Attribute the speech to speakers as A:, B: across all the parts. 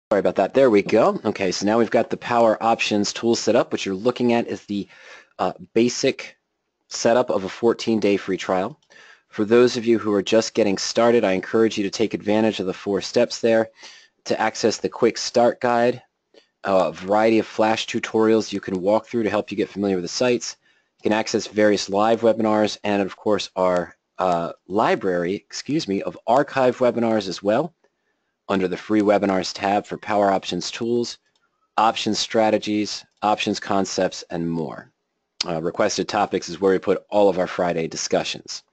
A: Sorry about that. There we go. Okay, so now we've got the PowerOptions tool set up. What you're looking at is the basic setup of a 14-day free trial. For those of you who are just getting started, I encourage you to take advantage of the 4 steps there to access the quick start guide, a variety of flash tutorials you can walk through to help you get familiar with the sites. You can access various live webinars and, of course, our library, of archived webinars as well, under the free webinars tab for PowerOptions tools, options strategies, options concepts, and more. Requested topics is where we put all of our Friday discussions.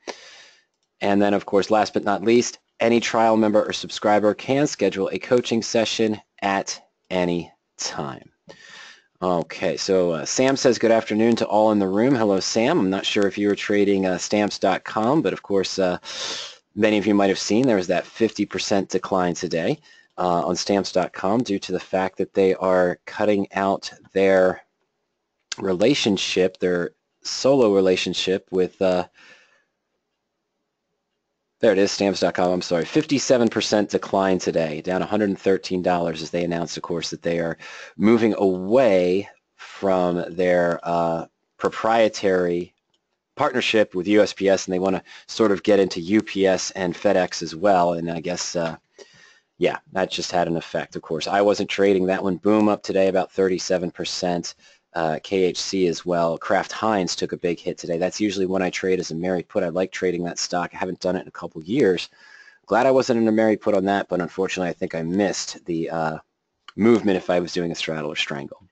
A: And then, of course, last but not least, any trial member or subscriber can schedule a coaching session at any time. Okay, so Sam says good afternoon to all in the room. Hello, Sam. I'm not sure if you were trading stamps.com, but of course, many of you might have seen there was that 50% decline today on stamps.com due to the fact that they are cutting out their relationship, their solo relationship with, there it is, stamps.com, I'm sorry, 57% decline today, down $113 as they announced, of course, that they are moving away from their proprietary partnership with USPS, and they want to sort of get into UPS and FedEx as well, and I guess, yeah, that just had an effect, of course. I wasn't trading that one. Boom up today about 37%. KHC as well. Kraft Heinz took a big hit today. That's usually when I trade as a Mary put. I like trading that stock. I haven't done it in a couple years. Glad I wasn't in a Mary put on that, but unfortunately I think I missed the movement if I was doing a straddle or strangle.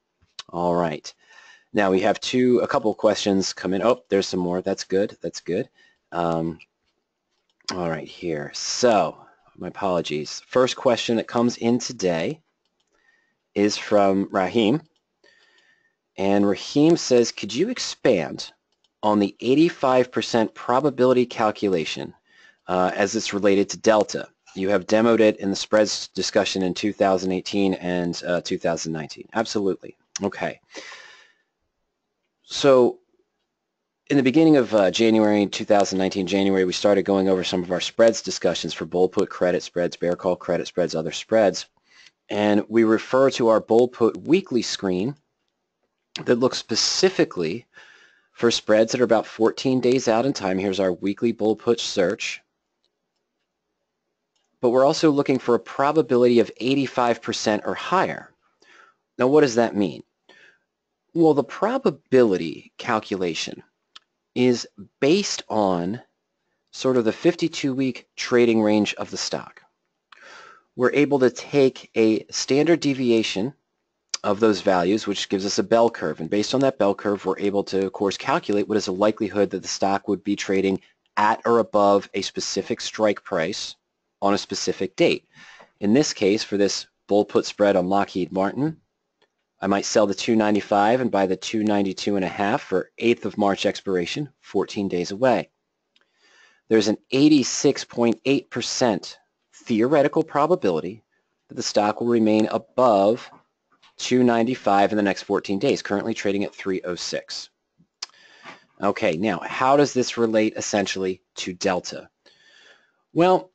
A: All right. Now we have a couple of questions come in. Oh, there's some more. That's good. That's good. All right, here. So, my apologies. First question that comes in today is from Rahim. And Rahim says, could you expand on the 85% probability calculation as it's related to delta? You have demoed it in the spreads discussion in 2018 and 2019. Absolutely. Okay. So in the beginning of January 2019, we started going over some of our spreads discussions for bull put credit spreads, bear call credit spreads, other spreads. And we refer to our bull put weekly screen that looks specifically for spreads that are about 14 days out in time. Here's our weekly bull put search. But we're also looking for a probability of 85% or higher. Now, what does that mean? Well, the probability calculation is based on sort of the 52-week trading range of the stock. We're able to take a standard deviation of those values, which gives us a bell curve. And based on that bell curve, we're able to, of course, calculate what is the likelihood that the stock would be trading at or above a specific strike price on a specific date. In this case, for this bull put spread on Lockheed Martin, I might sell the 295 and buy the 292.5 for 8th of March expiration, 14 days away. There's an 86.8% theoretical probability that the stock will remain above 295 in the next 14 days, currently trading at 306. Okay, now how does this relate essentially to delta? Well,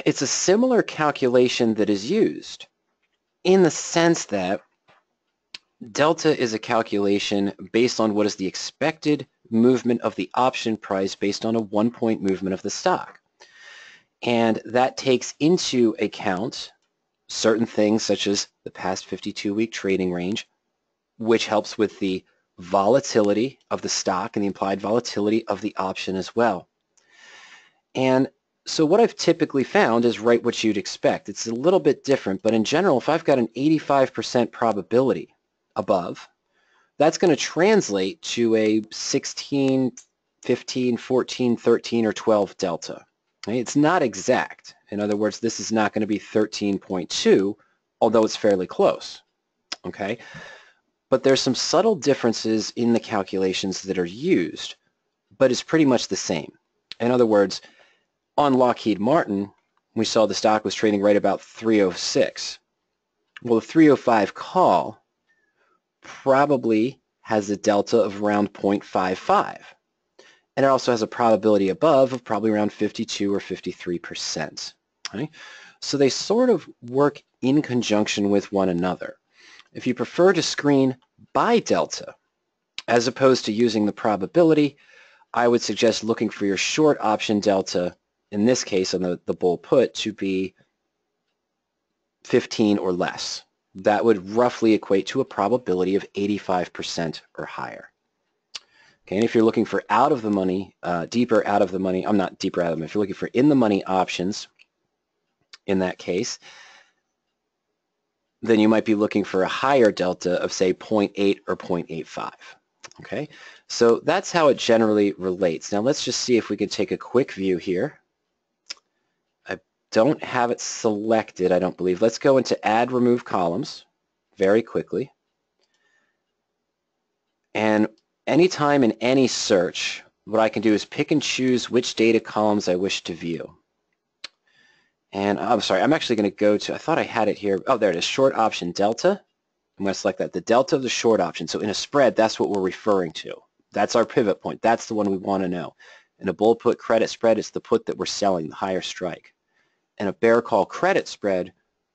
A: it's a similar calculation that is used in the sense that delta is a calculation based on what is the expected movement of the option price based on a 1-point movement of the stock. And that takes into account certain things such as the past 52-week trading range, which helps with the volatility of the stock and the implied volatility of the option as well. And so what I've typically found is right what you'd expect. It's a little bit different, but in general, if I've got an 85% probability above, that's going to translate to a 16, 15, 14, 13, or 12 delta. Okay? It's not exact. In other words, this is not going to be 13.2, although it's fairly close. Okay? But there's some subtle differences in the calculations that are used, but it's pretty much the same. In other words, on Lockheed Martin, we saw the stock was trading right about 306. Well, the 305 call probably has a delta of around 0.55. And it also has a probability above of probably around 52 or 53%. Okay? So they sort of work in conjunction with one another. If you prefer to screen by delta, as opposed to using the probability, I would suggest looking for your short option delta, in this case on the bull put, to be 15 or less. That would roughly equate to a probability of 85% or higher. Okay, and if you're looking for out of the money, deeper out of the money, I'm not deeper out of the money, if you're looking for in the money options, in that case, then you might be looking for a higher delta of, say, 0.8 or 0.85. Okay, so that's how it generally relates. Now let's just see if we can take a quick view here. I don't have it selected, I don't believe. Let's go into Add Remove Columns very quickly. And anytime in any search, what I can do is pick and choose which data columns I wish to view. And I'm sorry, I'm actually going to go to, I thought I had it here. Oh, there it is, short option delta. I'm going to select that, the delta of the short option. So in a spread, that's what we're referring to. That's our pivot point. That's the one we want to know. In a bull put credit spread, it's the put that we're selling, the higher strike. In a bear call credit spread,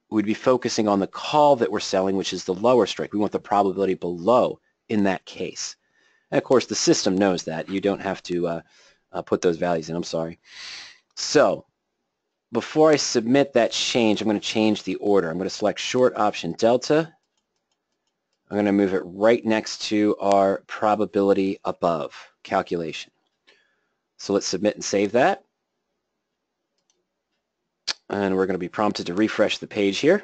A: we'd be focusing on the call that we're selling, which is the lower strike. We want the probability below in that case. And of course, the system knows that. You don't have to put those values in. I'm sorry. So before I submit that change, I'm going to change the order. I'm going to select short option delta. I'm going to move it right next to our probability above calculation. So let's submit and save that. And we're going to be prompted to refresh the page here.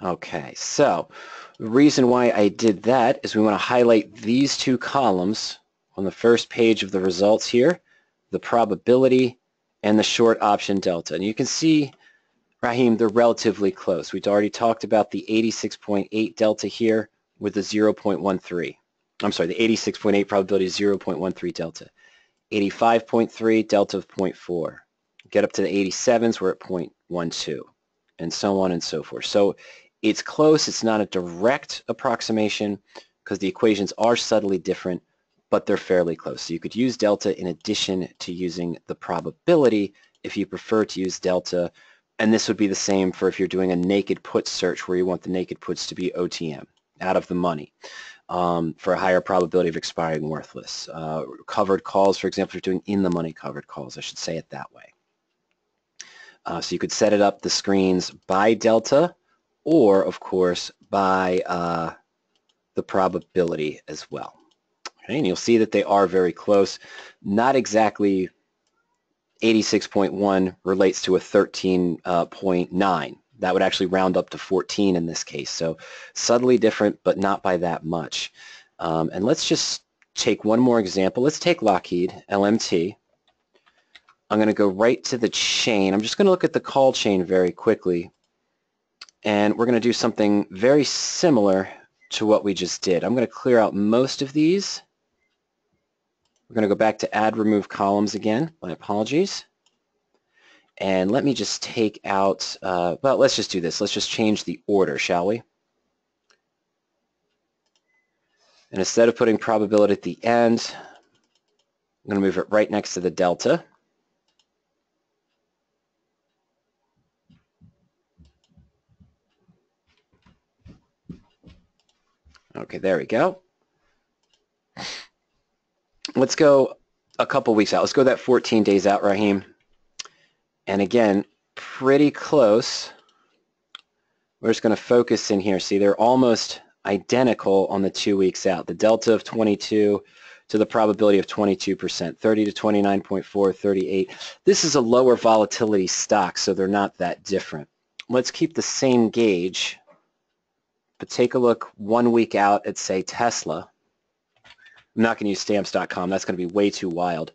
A: Okay, so the reason why I did that is we want to highlight these two columns on the first page of the results here, the probability and the short option delta. And you can see, Rahim, they're relatively close. We'd already talked about the 86.8 delta here with the 0.13. I'm sorry, the 86.8 probability is 0.13 delta. 85.3 delta of 0.4. Get up to the 87s, we're at 0.12, and so on and so forth. So it's close. It's not a direct approximation because the equations are subtly different, but they're fairly close. So you could use delta in addition to using the probability if you prefer to use delta. And this would be the same for if you're doing a naked put search where you want the naked puts to be OTM, out of the money, for a higher probability of expiring worthless. Covered calls, for example, if you're doing in the money covered calls, I should say it that way. So you could set it up, the screens, by delta or, of course, by the probability as well. Okay, and you'll see that they are very close. Not exactly 86.1 relates to a 13.9. That would actually round up to 14 in this case. So subtly different, but not by that much. And let's just take one more example. Let's take Lockheed, LMT. I'm going to go right to the chain. I'm just going to look at the call chain very quickly. And we're going to do something very similar to what we just did. I'm going to clear out most of these. We're going to go back to Add Remove Columns again. My apologies. And let me just take out, well, let's just do this. Let's just change the order, shall we? And instead of putting probability at the end, I'm going to move it right next to the delta. Okay, there we go. Let's go a couple weeks out. Let's go that 14 days out, Rahim. And again, pretty close. We're just going to focus in here. See, they're almost identical on the 2 weeks out. The delta of 22 to the probability of 22%, 30 to 29.4, 38. This is a lower volatility stock, so they're not that different. Let's keep the same gauge, but take a look 1 week out at, say, Tesla. I'm not going to use stamps.com. That's going to be way too wild.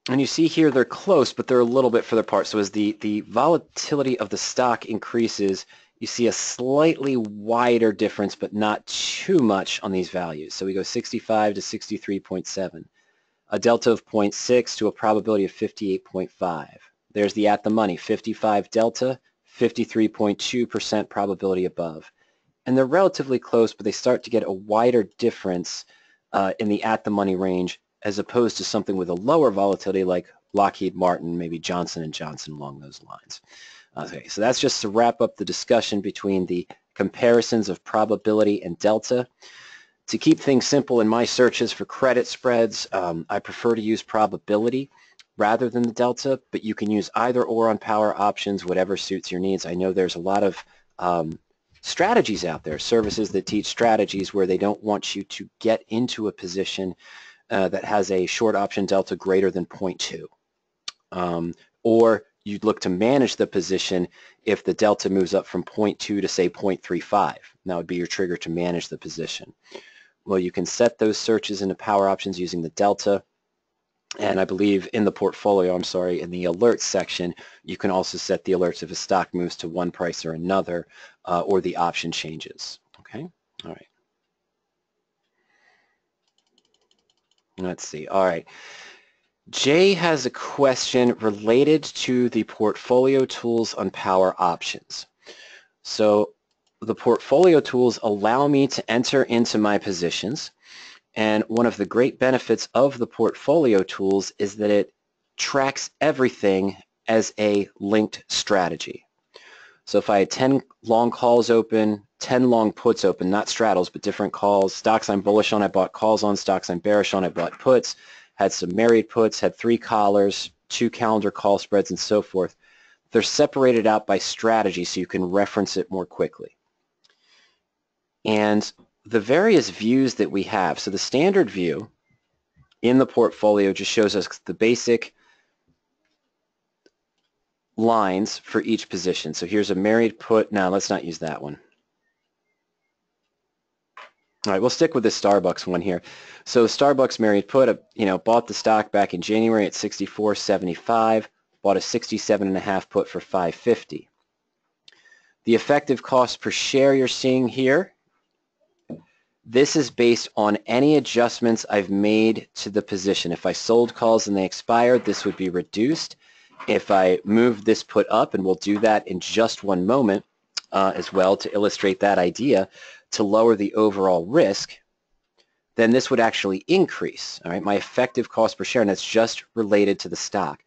A: And you see here they're close, but they're a little bit further apart. So as the volatility of the stock increases, you see a slightly wider difference, but not too much on these values. So we go 65 to 63.7. A delta of 0.6 to a probability of 58.5. There's the at the money, 55 delta, 53.2% probability above. And they're relatively close, but they start to get a wider difference in the at the money range as opposed to something with a lower volatility like Lockheed Martin, maybe Johnson & Johnson along those lines. Okay, so that's just to wrap up the discussion between the comparisons of probability and delta. To keep things simple in my searches for credit spreads, I prefer to use probability rather than the delta, but you can use either or on PowerOptions, whatever suits your needs. I know there's a lot of strategies out there, services that teach strategies where they don't want you to get into a position that has a short option delta greater than 0.2. Or you'd look to manage the position if the delta moves up from 0.2 to say 0.35. That would be your trigger to manage the position. Well, you can set those searches into PowerOptions using the delta. And I believe in the portfolio, in the alerts section, you can also set the alerts if a stock moves to one price or another, or the option changes. Okay, all right. Let's see, all right. Jay has a question related to the portfolio tools on PowerOptions. So the portfolio tools allow me to enter into my positions. And one of the great benefits of the portfolio tools is that it tracks everything as a linked strategy. So if I had 10 long calls open, 10 long puts open, not straddles, but different calls, stocks I'm bullish on, I bought calls on, stocks I'm bearish on, I bought puts, had some married puts, had 3 collars, 2 calendar call spreads, and so forth. They're separated out by strategy so you can reference it more quickly. And the various views that we have, so the standard view in the portfolio just shows us the basic lines for each position. So here's a married put. Now let's not use that one. All right, we'll stick with the Starbucks one here. So Starbucks married put, bought the stock back in January at 64.75, bought a 67.5 put for 5.50. The effective cost per share you're seeing here, this is based on any adjustments I've made to the position. If I sold calls and they expired, this would be reduced. If I move this put up, and we'll do that in just one moment as well to illustrate that idea, to lower the overall risk, then this would actually increase. All right, my effective cost per share, and that's just related to the stock.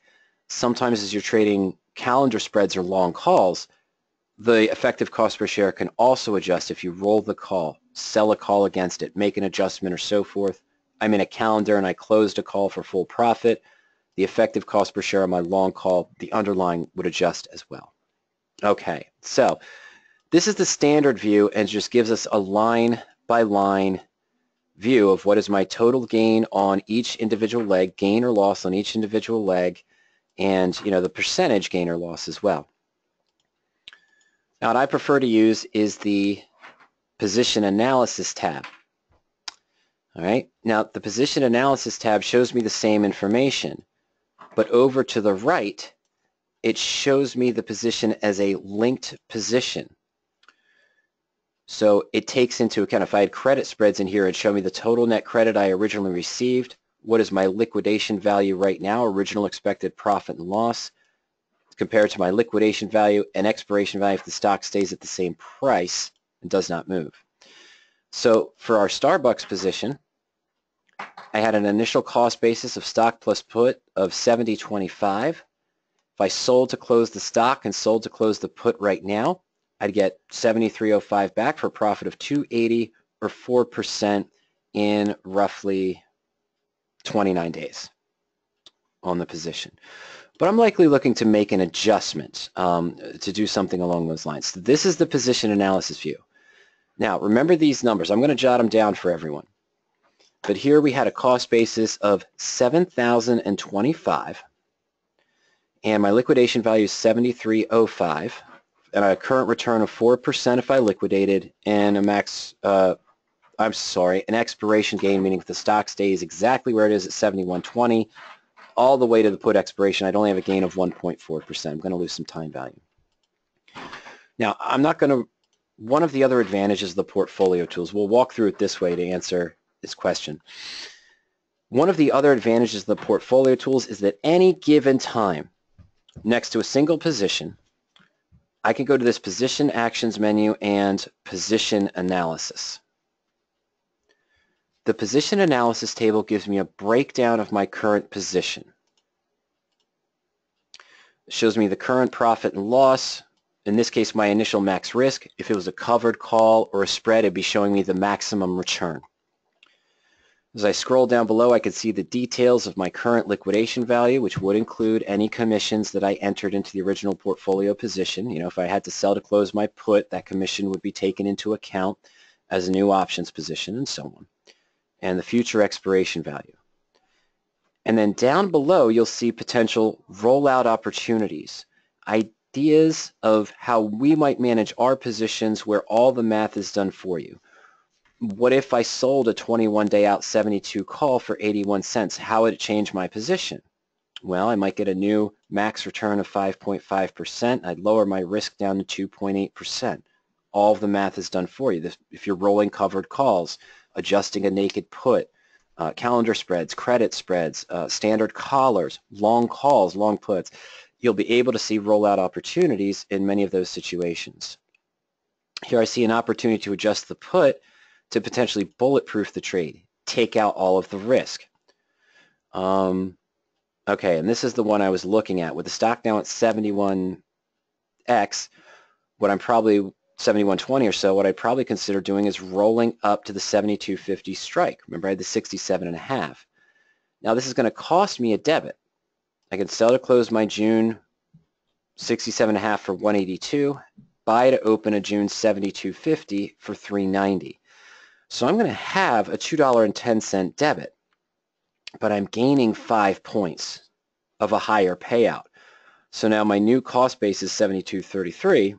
A: Sometimes as you're trading calendar spreads or long calls, the effective cost per share can also adjust if you roll the call, sell a call against it, make an adjustment or so forth. I'm in a calendar and I closed a call for full profit. The effective cost per share on my long call, the underlying would adjust as well. Okay, so this is the standard view and just gives us a line by line view of what is my total gain on each individual leg, gain or loss on each individual leg, and the percentage gain or loss as well. Now, what I prefer to use is the position analysis tab. All right. Now, the position analysis tab shows me the same information, but over to the right, it shows me the position as a linked position. So it takes into account, if I had credit spreads in here, it'd show me the total net credit I originally received, what is my liquidation value right now, original expected profit and loss, compared to my liquidation value and expiration value if the stock stays at the same price and does not move. So for our Starbucks position, I had an initial cost basis of stock plus put of 70.25. If I sold to close the stock and sold to close the put right now, I'd get 73.05 back for a profit of 280 or 4% in roughly 29 days on the position. But I'm likely looking to make an adjustment to do something along those lines. So this is the position analysis view. Now, remember these numbers. I'm going to jot them down for everyone. But here we had a cost basis of 7,025, and my liquidation value is 73.05, and a current return of 4% if I liquidated, and an expiration gain, meaning if the stock stays exactly where it is at 71.20, all the way to the put expiration, I'd only have a gain of 1.4%. I'm going to lose some time value. Now, one of the other advantages of the portfolio tools, we'll walk through it this way to answer this question. One of the other advantages of the portfolio tools is that any given time, next to a single position, I can go to this position actions menu and position analysis. the position analysis table gives me a breakdown of my current position. It shows me the current profit and loss. In this case, my initial max risk. If it was a covered call or a spread, it'd be showing me the maximum return. As I scroll down below, I can see the details of my current liquidation value, which would include any commissions that I entered into the original portfolio position. You know, if I had to sell to close my put, that commission would be taken into account as a new options position, and so on. And the future expiration value. And then down below, you'll see potential rollout opportunities, ideas of how we might manage our positions where all the math is done for you. What if I sold a 21-day out 72 call for 81 cents? How would it change my position? Well, I might get a new max return of 5.5%. I'd lower my risk down to 2.8%. All of the math is done for you. If you're rolling covered calls, adjusting a naked put, calendar spreads, credit spreads, standard collars, long calls, long puts, you'll be able to see rollout opportunities in many of those situations. Here I see an opportunity to adjust the put to potentially bulletproof the trade, take out all of the risk. Okay, and this is the one I was looking at. With the stock now at 71X, what I'm probably 71.20 or so, what I'd probably consider doing is rolling up to the 72.50 strike. Remember, I had the 67.5. Now this is going to cost me a debit. I can sell to close my June 67.5 for 182, buy to open a June 72.50 for 390. So I'm going to have a $2.10 debit, but I'm gaining 5 points of a higher payout. So now my new cost base is 72.33,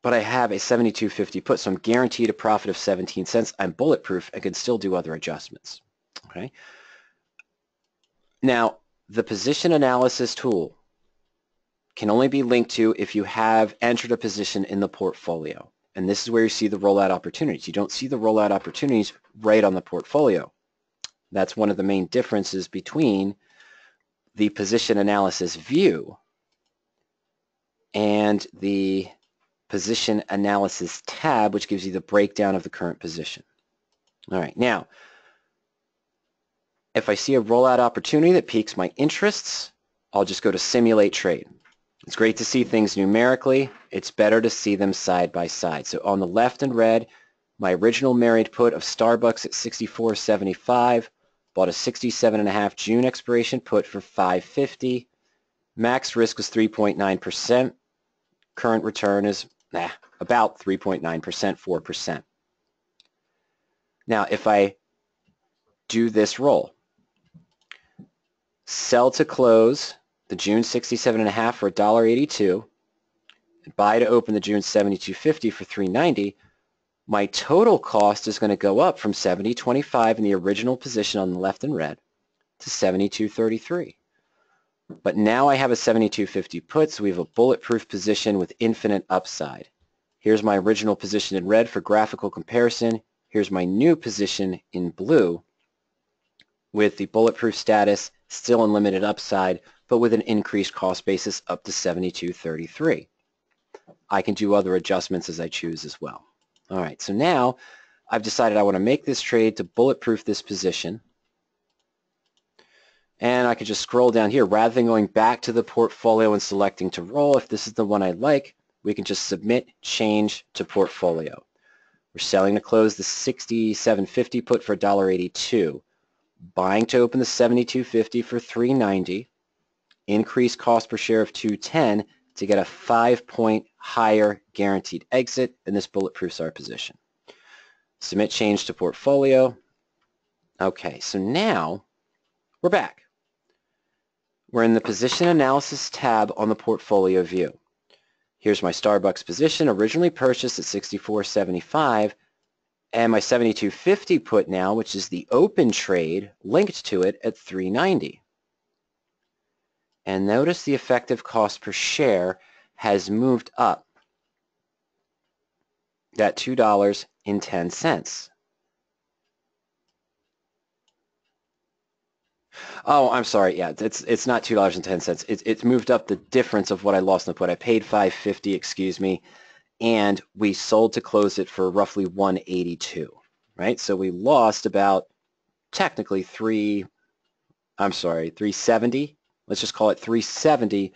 A: but I have a 72.50 put, so I'm guaranteed a profit of 17 cents. I'm bulletproof and can still do other adjustments. Okay. Now, the position analysis tool can only be linked to if you have entered a position in the portfolio. And this is where you see the rollout opportunities. You don't see the rollout opportunities right on the portfolio. That's one of the main differences between the position analysis view and the position analysis tab, which gives you the breakdown of the current position. All right, now, if I see a rollout opportunity that piques my interests, I'll just go to simulate trade. It's great to see things numerically. It's better to see them side by side. So on the left in red, my original married put of Starbucks at 64.75, bought a 67.5 June expiration put for 550. Max risk was 3.9%. Current return is about 3.9%, 4%. Now, if I do this roll, sell to close the June 67.5 for $1.82, and buy to open the June 72.50 for $3.90, my total cost is going to go up from 70.25 in the original position on the left in red to 72.33. But now I have a 72.50 put, so we have a bulletproof position with infinite upside. Here's my original position in red for graphical comparison. Here's my new position in blue with the bulletproof status, still unlimited upside, but with an increased cost basis up to 72.33. I can do other adjustments as I choose as well. All right, so now I've decided I want to make this trade to bulletproof this position. And I could just scroll down here. Rather than going back to the portfolio and selecting to roll, if this is the one I like, we can just submit change to portfolio. We're selling to close the 67.50 put for $1.82. Buying to open the 72.50 for $3.90. Increased cost per share of $2.10 to get a 5-point higher guaranteed exit, and this bulletproofs our position. Submit change to portfolio. Okay, so now we're back. We're in the position analysis tab on the portfolio view. Here's my Starbucks position, originally purchased at 64.75, and my 72.50 put now, which is the open trade, linked to it at $3.90. And notice the effective cost per share has moved up. That $2.10. Oh, I'm sorry. Yeah, it's not $2.10. It's moved up the difference of what I lost in the put. I paid $5.50, excuse me, and we sold to close it for roughly $1.82. right? So we lost about technically 370. Let's just call it 370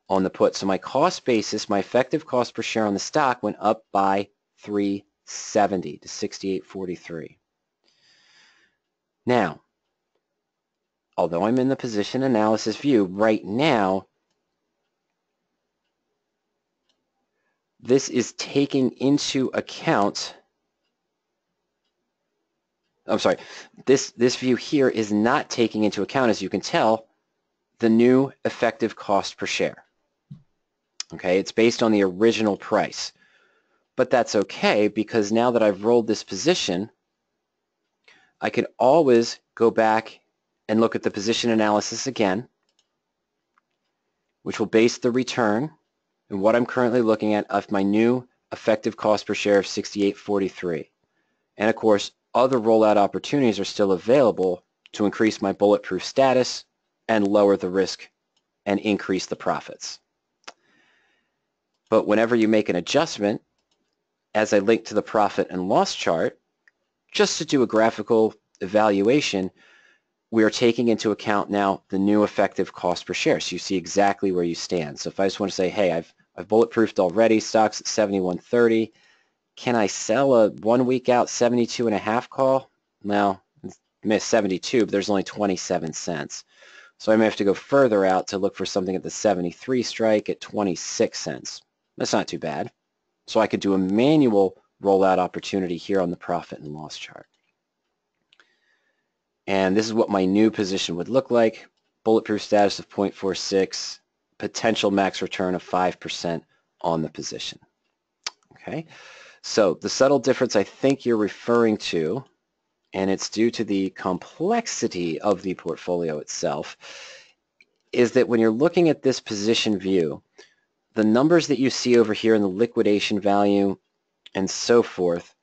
A: on the put. So my cost basis, my effective cost per share on the stock went up by 370 to 68.43. Now, although I'm in the position analysis view right now, this is taking into account, this view here is not taking into account, as you can tell, the new effective cost per share. Okay, it's based on the original price. But that's okay, because now that I've rolled this position, I can always go back and look at the position analysis again, which will base the return and what I'm currently looking at of my new effective cost per share of 68.43. And of course, other rollout opportunities are still available to increase my bulletproof status and lower the risk and increase the profits. But whenever you make an adjustment, as I link to the profit and loss chart, just to do a graphical evaluation, we are taking into account now the new effective cost per share. So you see exactly where you stand. So if I just want to say, hey, I've bulletproofed already, stock's at 71.30. Can I sell a 1 week out 72.5 call? Well, it's 72, but there's only 27 cents. So I may have to go further out to look for something at the 73 strike at 26 cents. That's not too bad. So I could do a manual rollout opportunity here on the profit and loss chart. And this is what my new position would look like. Bulletproof status of 0.46, potential max return of 5% on the position. Okay, so the subtle difference I think you're referring to, and it's due to the complexity of the portfolio itself, is that when you're looking at this position view, the numbers that you see over here in the liquidation value and so forth,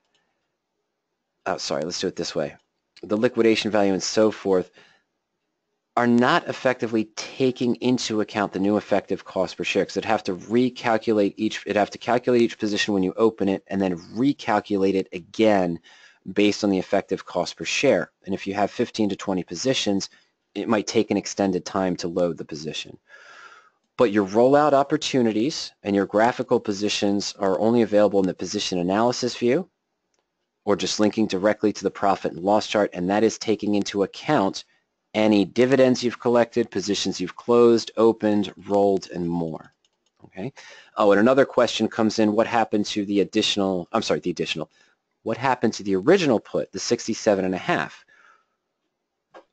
A: let's do it this way. The liquidation value and so forth are not effectively taking into account the new effective cost per share, because it'd have to calculate each position when you open it and then recalculate it again based on the effective cost per share. And if you have 15 to 20 positions, it might take an extended time to load the position. But your rollout opportunities and your graphical positions are only available in the position analysis view, or just linking directly to the profit and loss chart, and that is taking into account any dividends you've collected, positions you've closed, opened, rolled, and more. Okay. Oh, and another question comes in: what happened to the what happened to the original put, the 67.5?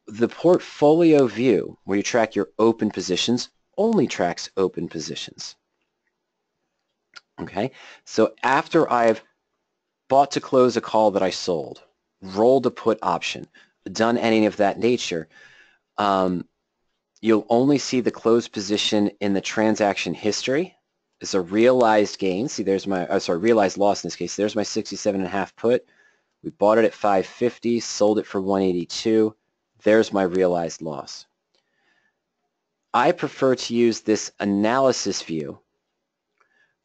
A: The portfolio view, where you track your open positions, only tracks open positions. Okay. So after I've bought to close a call that I sold, rolled a put option, done any of that nature, you'll only see the closed position in the transaction history. It's a realized gain. See, there's my, realized loss in this case. There's my 67.5 put. We bought it at 550, sold it for 182. There's my realized loss. I prefer to use this analysis view.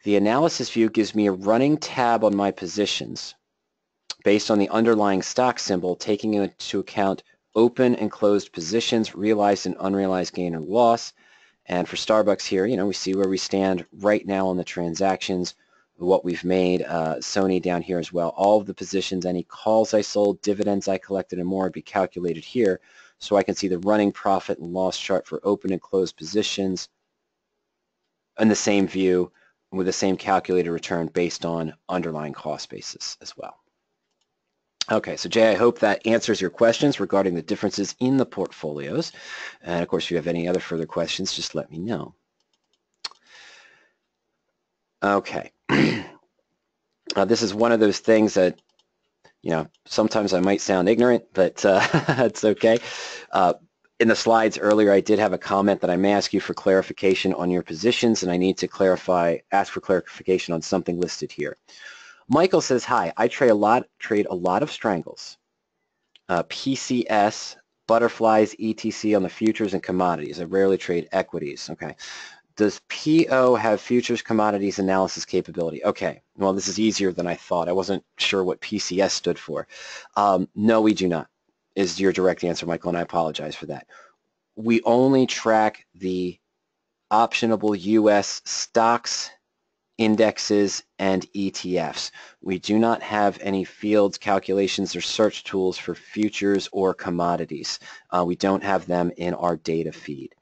A: The analysis view gives me a running tab on my positions based on the underlying stock symbol, taking into account open and closed positions, realized and unrealized gain or loss. And for Starbucks here, we see where we stand right now on the transactions, what we've made. Sony down here as well. All of the positions, any calls I sold, dividends I collected, and more would be calculated here. So I can see the running profit and loss chart for open and closed positions in the same view with the same calculated return based on underlying cost basis as well. Okay, so Jay, I hope that answers your questions regarding the differences in the portfolios. And of course, if you have any other further questions, just let me know. Okay. This is one of those things that, sometimes I might sound ignorant, but it's okay. In the slides earlier, I did have a comment that I may ask you for clarification on your positions, and I need to ask for clarification on something listed here. Michael says, hi, I trade a lot of strangles, PCS, butterflies, ETC on the futures and commodities. I rarely trade equities. Okay. Does PO have futures commodities analysis capability? Okay, well, this is easier than I thought. I wasn't sure what PCS stood for. No, we do not, is your direct answer, Michael, and I apologize for that. We only track the optionable U.S. stocks, indexes, and ETFs. We do not have any fields, calculations, or search tools for futures or commodities. We don't have them in our data feed.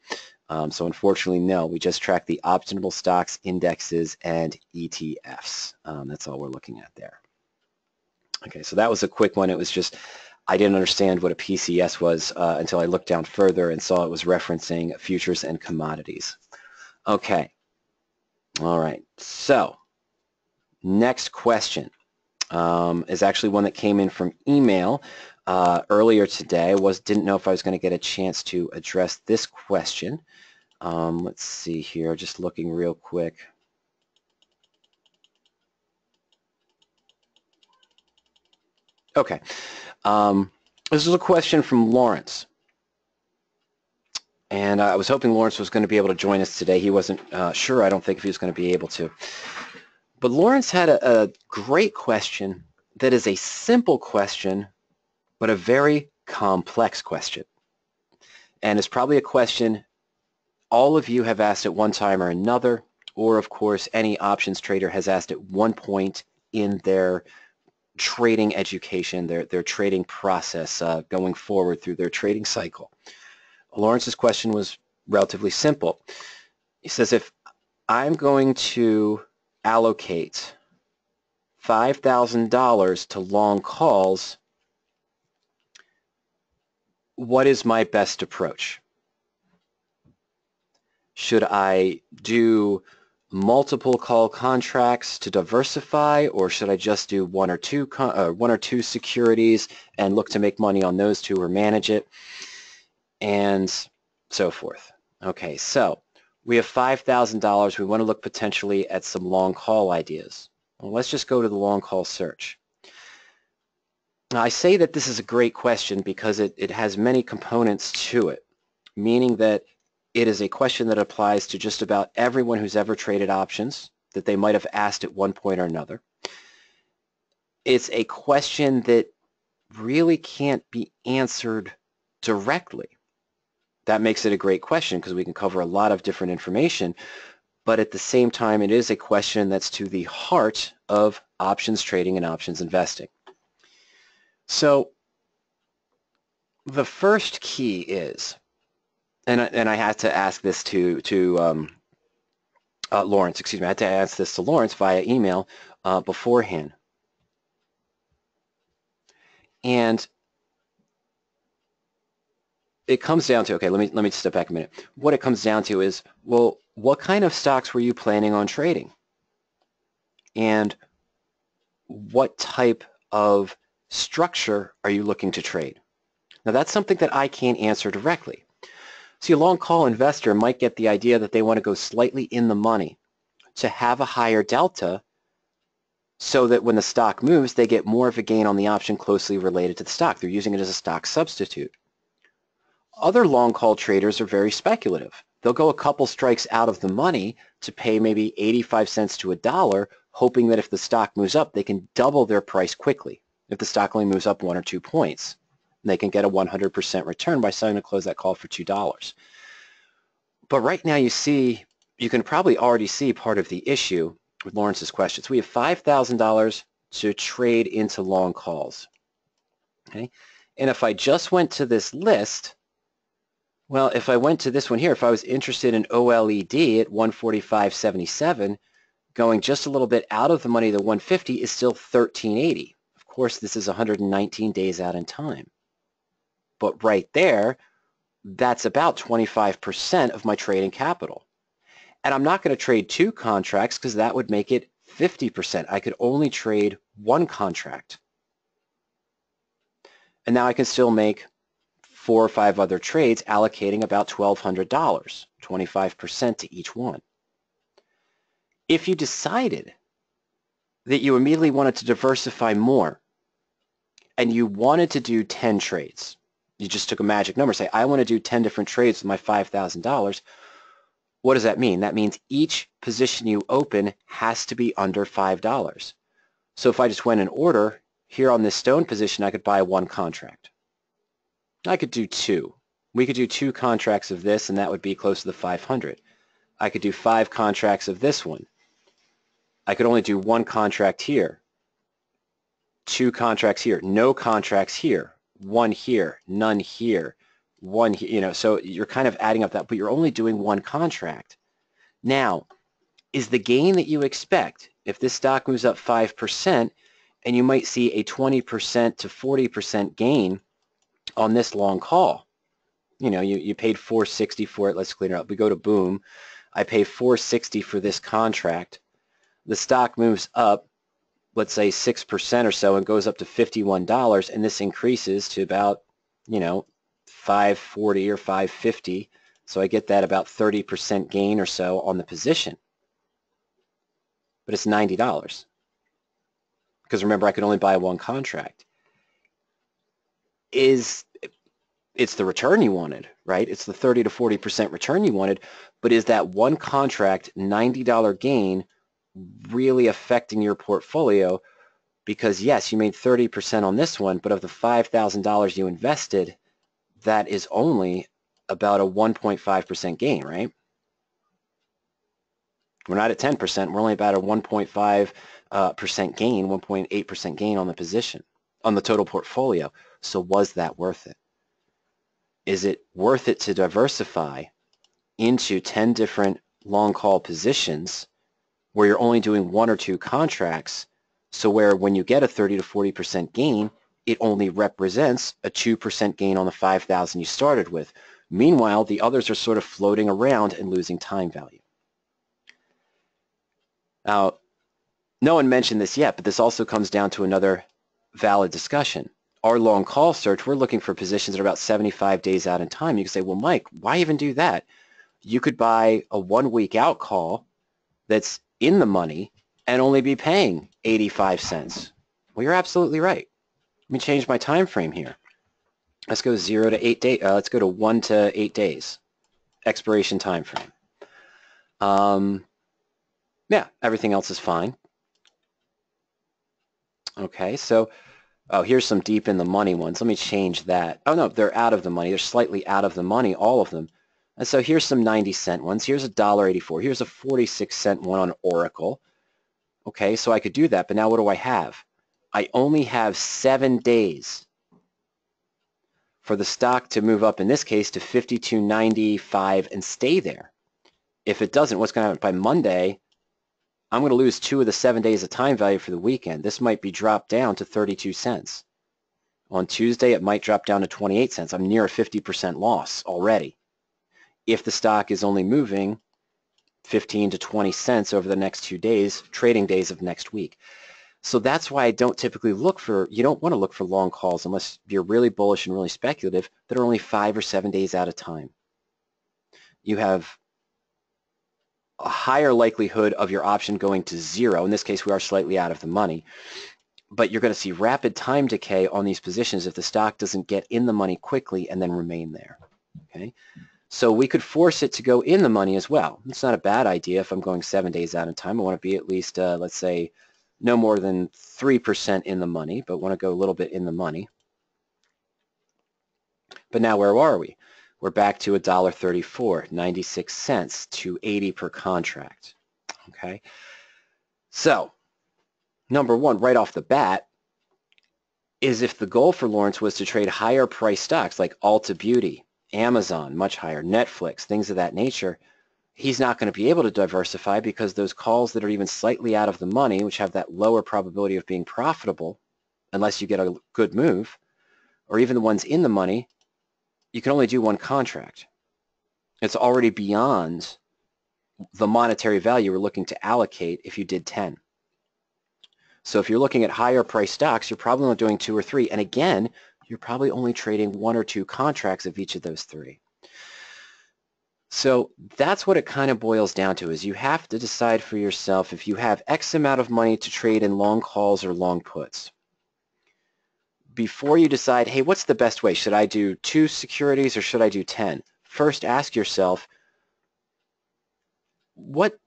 A: So unfortunately, no, we just track the optionable stocks, indexes, and ETFs. That's all we're looking at there. Okay, so that was a quick one. It was just, I didn't understand what a PCS was until I looked down further and saw it was referencing futures and commodities. Okay, all right, so next question is actually one that came in from email earlier today. Didn't know if I was going to get a chance to address this question. Let's see here, just looking real quick. Okay, this is a question from Lawrence. And I was hoping Lawrence was going to be able to join us today. He wasn't sure, I don't think, if he was going to be able to. But Lawrence had a great question that is a simple question, but a very complex question. And it's probably a question all of you have asked at one time or another, or of course any options trader has asked at one point in their trading education, their trading process going forward through their trading cycle. Lawrence's question was relatively simple. He says, if I'm going to allocate $5,000 to long calls, what is my best approach? Should I do multiple call contracts to diversify, or should I just do one or two securities and look to make money on those two or manage it, and so forth? Okay, so we have $5,000. We want to look potentially at some long call ideas. Well, let's just go to the long call search. Now, I say that this is a great question because it has many components to it, meaning that it is a question that applies to just about everyone who's ever traded options that they might have asked at one point or another. It's a question that really can't be answered directly. That makes it a great question because we can cover a lot of different information, but at the same time it is a question that's to the heart of options trading and options investing. So the first key is, and I had to ask this to Lawrence, excuse me, I had to ask this to Lawrence via email beforehand. And it comes down to, okay, let me step back a minute. What it comes down to is, well, what kind of stocks were you planning on trading? And what type of structure are you looking to trade? Now, that's something that I can't answer directly. See, a long call investor might get the idea that they want to go slightly in the money to have a higher delta so that when the stock moves, they get more of a gain on the option closely related to the stock. They're using it as a stock substitute. Other long call traders are very speculative. They'll go a couple strikes out of the money to pay maybe 85 cents to $1, hoping that if the stock moves up, they can double their price quickly. If the stock only moves up 1 or 2 points, they can get a 100% return by selling to close that call for $2. But right now you can probably already see part of the issue with Lawrence's questions. We have $5,000 to trade into long calls. Okay? And if I just went to this list, well, if I went to this one here, if I was interested in OLED at 145.77, going just a little bit out of the money, the 150 is still 13.80. Of course, this is 119 days out in time. But right there, that's about 25% of my trading capital. And I'm not going to trade 2 contracts because that would make it 50%. I could only trade 1 contract. And now I can still make 4 or 5 other trades allocating about $1,200, 25% to each one. If you decided that you immediately wanted to diversify more and you wanted to do 10 trades, you just took a magic number, say, I want to do 10 different trades with my $5,000, What does that mean? That means each position you open has to be under $5. So if I just went in order, here on this stone position, I could buy one contract. I could do two. We could do two contracts of this, and that would be close to the 500. I could do 5 contracts of this one. I could only do one contract here, 2 contracts here, no contracts here, 1 here, none here, 1 here, you know, so you're kind of adding up that, but you're only doing one contract. Now, is the gain that you expect, if this stock moves up 5%, and you might see a 20% to 40% gain on this long call. You know, you paid $460 for it. Let's clean it up. We go to boom. I pay $460 for this contract. The stock moves up, let's say 6% or so, and goes up to $51, and this increases to about, you know, $540 or $550. So I get that about 30% gain or so on the position. But it's $90. Because remember, I could only buy one contract. It's the return you wanted, right? It's the 30 to 40% return you wanted, but is that one contract $90 gain really affecting your portfolio? Because yes, you made 30% on this one, but of the $5,000 you invested, that is only about a 1.5% gain, right? We're not at 10%. We're only about a 1.5% gain, 1.8% gain on the position, on the total portfolio. So was that worth it? Is it worth it to diversify into 10 different long call positions where you're only doing 1 or 2 contracts, so where when you get a 30 to 40% gain, it only represents a 2% gain on the 5,000 you started with. Meanwhile, the others are sort of floating around and losing time value. Now, no one mentioned this yet, but this also comes down to another valid discussion. Our long call search, we're looking for positions that are about 75 days out in time. You can say, well, Mike, why even do that? You could buy a 1 week out call that's in the money and only be paying 85 cents. Well, you're absolutely right. Let me change my time frame here. Let's go 0 to 8 days. Let's go to 1 to 8 days. Expiration time frame. Yeah, everything else is fine. Okay, so here's some deep in the money ones. Let me change that. Oh no, they're out of the money. They're slightly out of the money, all of them. And so here's some 90-cent ones. Here's a $1.84. Here's a 46-cent one on Oracle. Okay, so I could do that, but now what do I have? I only have 7 days for the stock to move up, in this case, to 52.95 and stay there. If it doesn't, what's going to happen? By Monday, I'm going to lose 2 of the 7 days of time value for the weekend. This might be dropped down to 32 cents. On Tuesday, it might drop down to 28 cents. I'm near a 50% loss already. If the stock is only moving 15 to 20 cents over the next 2 days, trading days of next week. So that's why I don't typically look for, you don't want to look for long calls unless you're really bullish and really speculative that are only 5 or 7 days out of time. You have a higher likelihood of your option going to 0. In this case, we are slightly out of the money. But you're going to see rapid time decay on these positions if the stock doesn't get in the money quickly and then remain there. Okay? So we could force it to go in the money as well. It's not a bad idea if I'm going 7 days out in time. I want to be at least, let's say, no more than 3% in the money, but want to go a little bit in the money. But now where are we? We're back to $1.34, 96 cents, $2.80 per contract. Okay? So, number one, right off the bat, is if the goal for Lawrence was to trade higher price stocks like Ulta Beauty, Amazon, much higher, Netflix, things of that nature, he's not going to be able to diversify because those calls that are even slightly out of the money, which have that lower probability of being profitable, unless you get a good move, or even the ones in the money, you can only do one contract. It's already beyond the monetary value we're looking to allocate if you did 10. So if you're looking at higher price stocks, you're probably only doing 2 or 3. And again, you're probably only trading 1 or 2 contracts of each of those 3. So that's what it kind of boils down to, is you have to decide for yourself if you have X amount of money to trade in long calls or long puts. Before you decide, hey, what's the best way? Should I do 2 securities or should I do 10? First ask yourself, what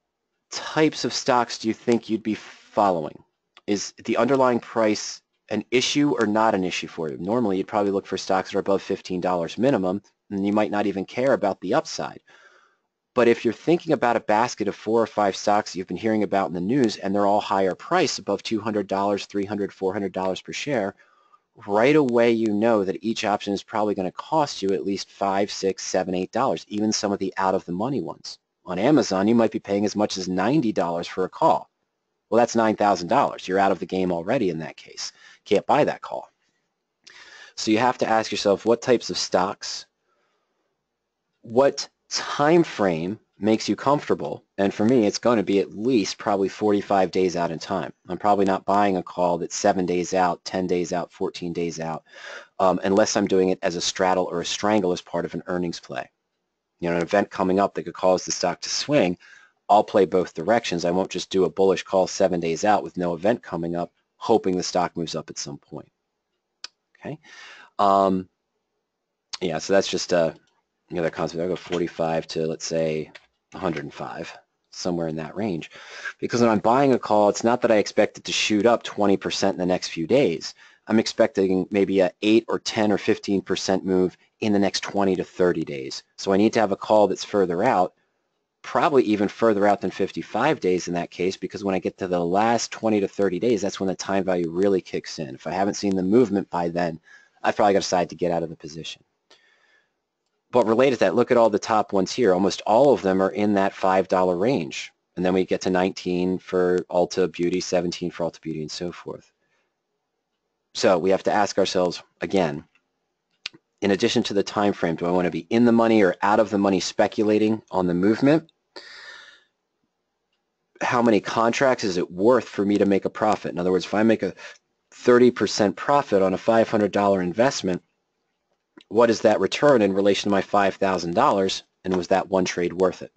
A: types of stocks do you think you'd be following? Is the underlying price an issue or not an issue for you? Normally, you'd probably look for stocks that are above $15 minimum, and you might not even care about the upside. But if you're thinking about a basket of 4 or 5 stocks you've been hearing about in the news, and they're all higher price, above $200, $300, $400 per share, right away you know that each option is probably going to cost you at least $5, $6, $7, $8, even some of the out-of-the-money ones. On Amazon, you might be paying as much as $90 for a call. Well, that's $9,000. You're out of the game already in that case. Can't buy that call. So you have to ask yourself what types of stocks, what time frame makes you comfortable, and for me it's going to be at least probably 45 days out in time. I'm probably not buying a call that's 7 days out, 10 days out, 14 days out, unless I'm doing it as a straddle or a strangle as part of an earnings play. You know, an event coming up that could cause the stock to swing, I'll play both directions. I won't just do a bullish call 7 days out with no event coming up, hoping the stock moves up at some point. Okay. Yeah, so that's just that concept. I'll go 45 to, let's say, 105, somewhere in that range. Because when I'm buying a call, it's not that I expect it to shoot up 20% in the next few days. I'm expecting maybe a 8 or 10 or 15% move in the next 20 to 30 days. So I need to have a call that's further out, probably even further out than 55 days in that case, because when I get to the last 20 to 30 days, that's when the time value really kicks in. If I haven't seen the movement by then, I've probably got to decide to get out of the position. But related to that, look at all the top ones here. Almost all of them are in that $5 range. And then we get to 19 for Ulta Beauty, 17 for Ulta Beauty, and so forth. So we have to ask ourselves, again, in addition to the time frame, do I want to be in the money or out of the money speculating on the movement? How many contracts is it worth for me to make a profit? In other words, if I make a 30% profit on a $500 investment, what is that return in relation to my $5,000, and was that one trade worth it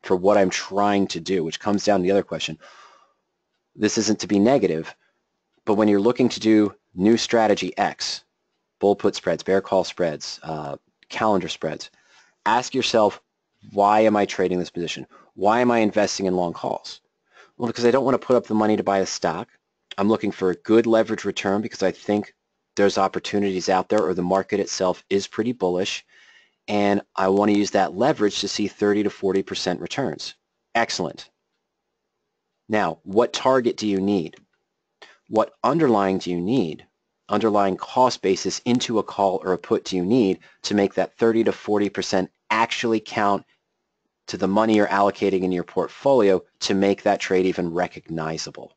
A: for what I'm trying to do, which comes down to the other question. This isn't to be negative, but when you're looking to do new strategy X, bull put spreads, bear call spreads, calendar spreads, ask yourself, why am I trading this position? Why am I investing in long calls? Well, because I don't want to put up the money to buy a stock. I'm looking for a good leverage return because I think there's opportunities out there, or the market itself is pretty bullish, and I want to use that leverage to see 30 to 40% returns. Excellent. Now, what target do you need? What underlying do you need? Underlying cost basis into a call or a put do you need to make that 30 to 40% actually count to the money you're allocating in your portfolio to make that trade even recognizable?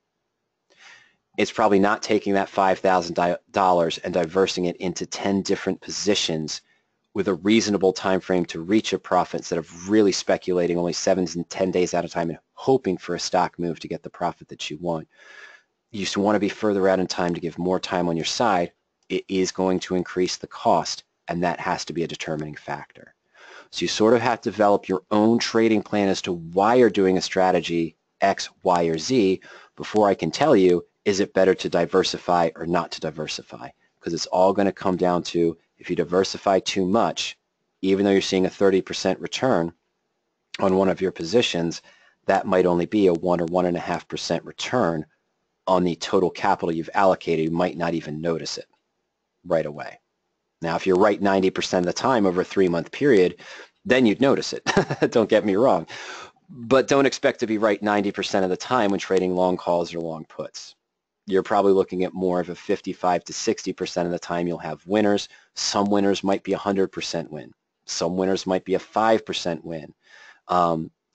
A: It's probably not taking that $5,000 and diversing it into 10 different positions with a reasonable time frame to reach a profit instead of really speculating only 7 and 10 days at a time and hoping for a stock move to get the profit that you want. You just want to be further out in time to give more time on your side. It is going to increase the cost, and that has to be a determining factor. So you sort of have to develop your own trading plan as to why you're doing a strategy X, Y, or Z before I can tell you, is it better to diversify or not to diversify? Because it's all going to come down to, if you diversify too much, even though you're seeing a 30% return on one of your positions, that might only be a 1 or 1.5% return on the total capital you've allocated. You might not even notice it right away. Now, if you're right 90% of the time over a 3-month period, then you'd notice it. Don't get me wrong. But don't expect to be right 90% of the time when trading long calls or long puts. You're probably looking at more of a 55 to 60% of the time you'll have winners. Some winners might be 100% win. Some winners might be a 5% win.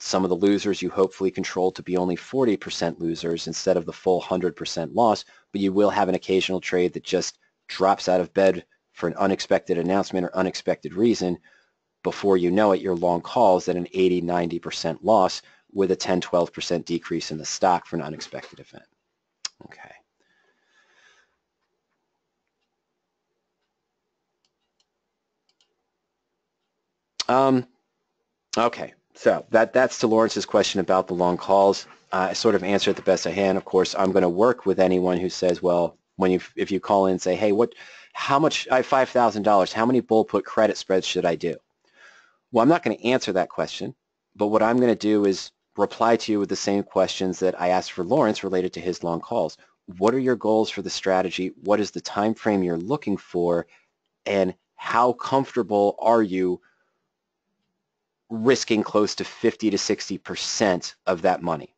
A: Some of the losers you hopefully control to be only 40% losers instead of the full 100% loss, but you will have an occasional trade that just drops out of bed for an unexpected announcement or unexpected reason. Before you know it, your long calls at an 80, 90% loss with a 10, 12% decrease in the stock for an unexpected event. Okay. Okay, so that's to Lawrence's question about the long calls. I sort of answered it the best I can. Of course, I'm going to work with anyone who says, well, if you call in and say, hey, how much, I have $5,000, how many bull put credit spreads should I do? Well, I'm not going to answer that question, but what I'm going to do is reply to you with the same questions that I asked for Lawrence related to his long calls. What are your goals for the strategy? What is the time frame you're looking for? And how comfortable are you risking close to 50 to 60% of that money?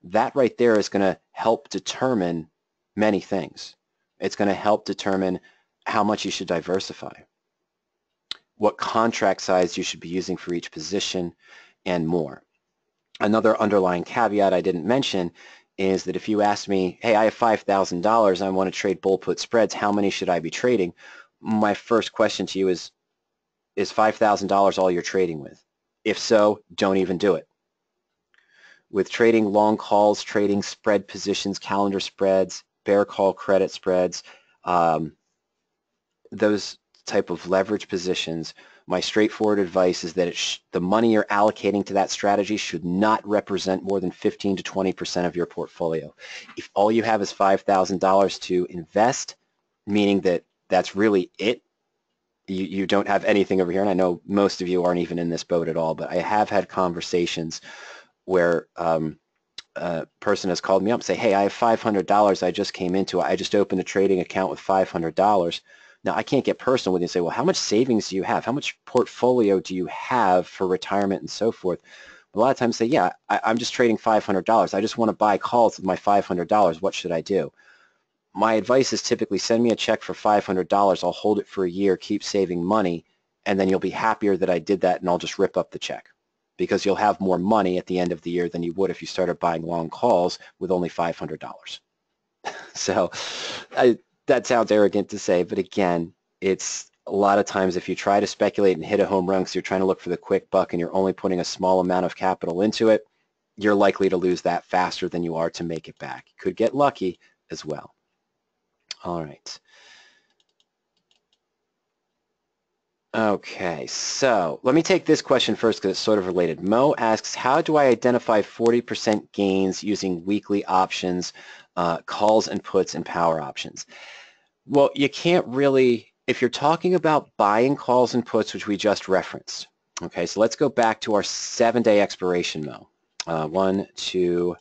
A: That right there is going to help determine many things. It's going to help determine how much you should diversify, what contract size you should be using for each position, and more. Another underlying caveat I didn't mention is that if you ask me, hey, I have $5,000 and I want to trade bull put spreads, how many should I be trading? My first question to you is $5,000 all you're trading with? If so, don't even do it. With trading long calls, trading spread positions, calendar spreads, bear call credit spreads, those type of leverage positions, my straightforward advice is that the money you're allocating to that strategy should not represent more than 15 to 20% of your portfolio. If all you have is $5,000 to invest, meaning that that's really it, you don't have anything over here, and I know most of you aren't even in this boat at all, but I have had conversations where a person has called me up and say, hey, I have $500 I just came into. I just opened a trading account with $500. Now, I can't get personal with you and say, well, how much savings do you have? How much portfolio do you have for retirement and so forth? A lot of times say, yeah, I'm just trading $500. I just want to buy calls with my $500. What should I do? My advice is typically send me a check for $500. I'll hold it for a year, keep saving money, and then you'll be happier that I did that, and I'll just rip up the check because you'll have more money at the end of the year than you would if you started buying long calls with only $500. So that sounds arrogant to say, but again, it's a lot of times if you try to speculate and hit a home run because you're trying to look for the quick buck and you're only putting a small amount of capital into it, you're likely to lose that faster than you are to make it back. You could get lucky as well. All right. Okay, so let me take this question first because it's sort of related. Mo asks, how do I identify 40% gains using weekly options, calls and puts, and power options? Well, you can't really, if you're talking about buying calls and puts, which we just referenced. Okay, so let's go back to our 7-day expiration, Mo. 1, 2,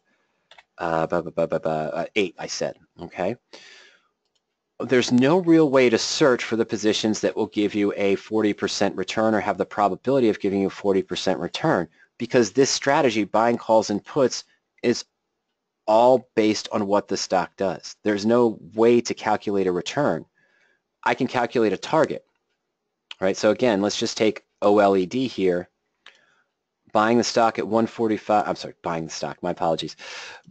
A: 8, I said, okay? There's no real way to search for the positions that will give you a 40% return or have the probability of giving you a 40% return because this strategy, buying calls and puts, is all based on what the stock does. There's no way to calculate a return. I can calculate a target, right? So again, let's just take OLED here. Buying the stock at 145, I'm sorry, buying the stock, my apologies.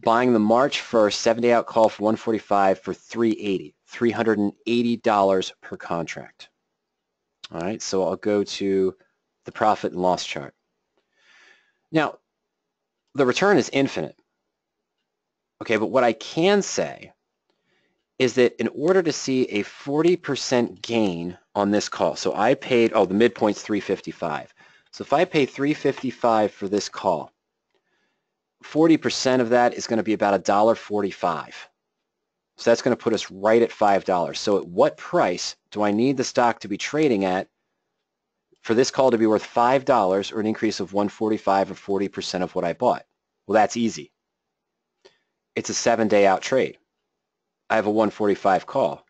A: Buying the March 1st 7-day out call for 145 for 380, $380 per contract. All right, so I'll go to the profit and loss chart. Now, the return is infinite. Okay, but what I can say is that in order to see a 40% gain on this call, so I paid, the midpoint's 355. So if I pay $355 for this call, 40% of that is going to be about $1.45. So that's going to put us right at $5. So at what price do I need the stock to be trading at for this call to be worth $5 or an increase of $1.45 or 40% of what I bought? Well, that's easy. It's a 7-day out trade. I have a 145 call.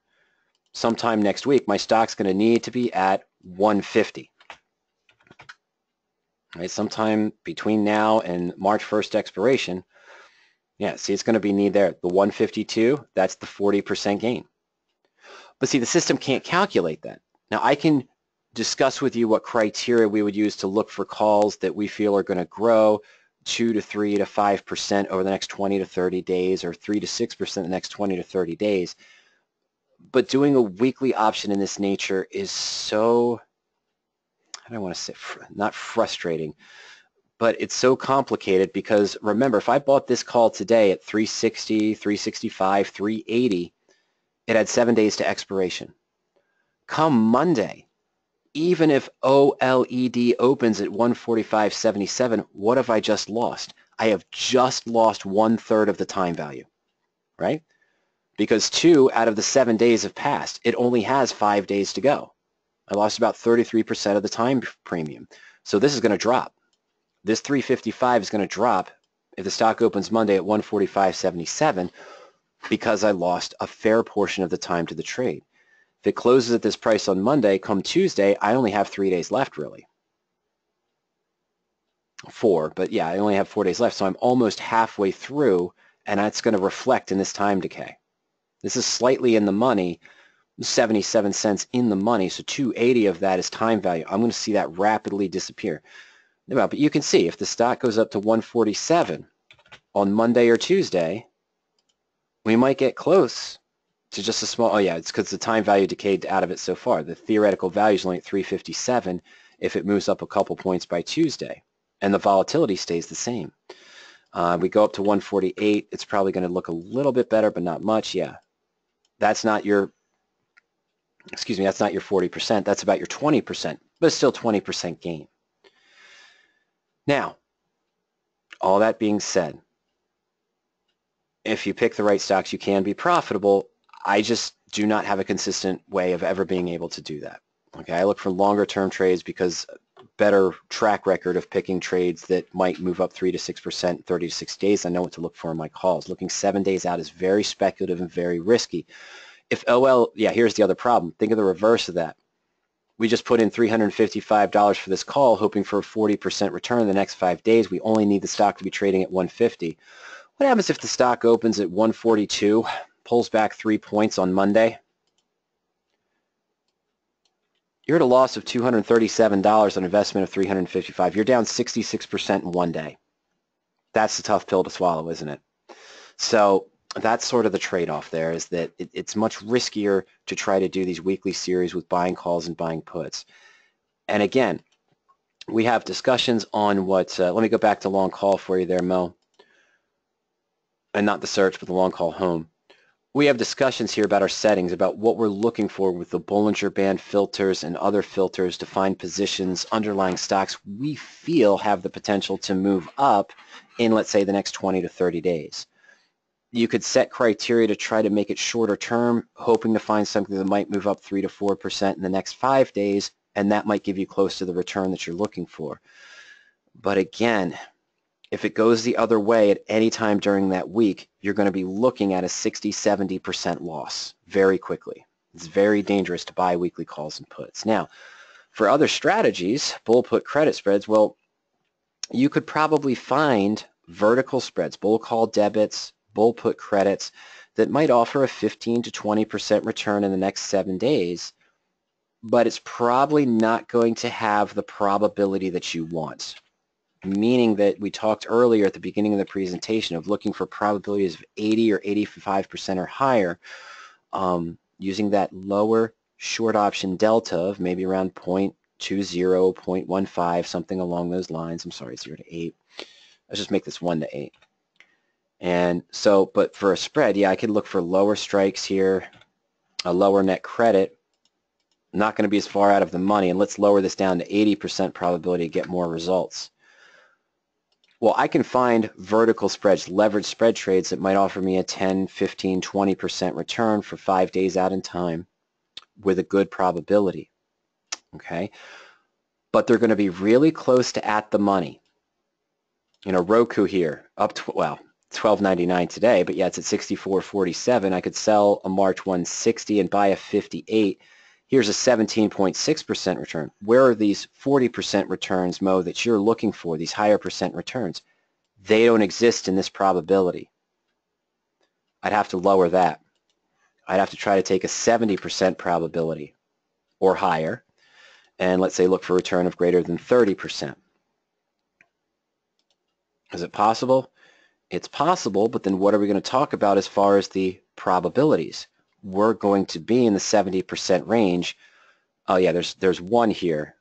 A: Sometime next week, my stock's going to need to be at 150. Right, sometime between now and March 1st expiration, yeah, see, it's going to be need there. The 152, that's the 40% gain. But see, the system can't calculate that. Now, I can discuss with you what criteria we would use to look for calls that we feel are going to grow 2 to 3 to 5% over the next 20 to 30 days or 3 to 6% the next 20 to 30 days. But doing a weekly option in this nature is so, I don't want to say, not frustrating, but it's so complicated because remember, if I bought this call today at 360, 365, 380, it had 7 days to expiration. Come Monday, even if OLED opens at 145.77, what have I just lost? I have just lost 1/3 of the time value, right? Because 2 out of the 7 days have passed. It only has 5 days to go. I lost about 33% of the time premium. So this is going to drop. This 355 is going to drop if the stock opens Monday at 145.77 because I lost a fair portion of the time to the trade. If it closes at this price on Monday, come Tuesday, I only have 3 days left, really. 4, but yeah, I only have 4 days left, so I'm almost halfway through, and that's going to reflect in this time decay. This is slightly in the money, 77 cents in the money, so 280 of that is time value. I'm going to see that rapidly disappear. But you can see if the stock goes up to 147 on Monday or Tuesday, we might get close to just a small, oh yeah, it's because the time value decayed out of it so far. The theoretical value is only at 357 if it moves up a couple points by Tuesday, and the volatility stays the same. We go up to 148, it's probably going to look a little bit better, but not much. Yeah, that's not your, excuse me, that's not your 40%, that's about your 20%, but it's still 20% gain. Now, all that being said, if you pick the right stocks, you can be profitable. I just do not have a consistent way of ever being able to do that. Okay, I look for longer term trades because better track record of picking trades that might move up 3 to 6%, 30 to 60 days. I know what to look for in my calls. Looking 7 days out is very speculative and very risky. If OL, yeah, here's the other problem. Think of the reverse of that. We just put in $355 for this call, hoping for a 40% return in the next 5 days. We only need the stock to be trading at 150. What happens if the stock opens at 142, pulls back 3 points on Monday? You're at a loss of $237 on investment of $355. You're down 66% in 1 day. That's a tough pill to swallow, isn't it? So that's sort of the trade-off there, is that it's much riskier to try to do these weekly series with buying calls and buying puts. And again, we have discussions on what, let me go back to long call for you there, Mo. And not the search, but the long call home. We have discussions here about our settings, about what we're looking for with the Bollinger Band filters and other filters to find positions, underlying stocks we feel have the potential to move up in, let's say, the next 20 to 30 days. You could set criteria to try to make it shorter term, hoping to find something that might move up 3 to 4% in the next 5 days, and that might give you close to the return that you're looking for. But again, if it goes the other way at any time during that week, you're going to be looking at a 60-70% loss very quickly. It's very dangerous to buy weekly calls and puts. Now, for other strategies, bull put credit spreads, well, you could probably find vertical spreads, bull call debits, bull put credits that might offer a 15 to 20% return in the next 7 days, but it's probably not going to have the probability that you want. Meaning that we talked earlier at the beginning of the presentation of looking for probabilities of 80 or 85% or higher, using that lower short option delta of maybe around 0.20, 0.15, something along those lines. I'm sorry, 0 to 8. Let's just make this 1 to 8. And so, but for a spread, yeah, I could look for lower strikes here, a lower net credit, not going to be as far out of the money, and let's lower this down to 80% probability to get more results. Well, I can find vertical spreads, leveraged spread trades that might offer me a 10, 15, 20% return for 5 days out in time with a good probability, okay? But they're going to be really close to at the money. You know, Roku here, up to, well, $12.99 today, but yeah, it's at $64.47. I could sell a March 160 and buy a 58. Here's a 17.6% return. Where are these 40% returns, Mo, that you're looking for, these higher percent returns? They don't exist in this probability. I'd have to lower that. I'd have to try to take a 70% probability or higher, and let's say look for a return of greater than 30%. Is it possible? It's possible, but then what are we going to talk about as far as the probabilities? We're going to be in the 70% range. Oh yeah, there's one here.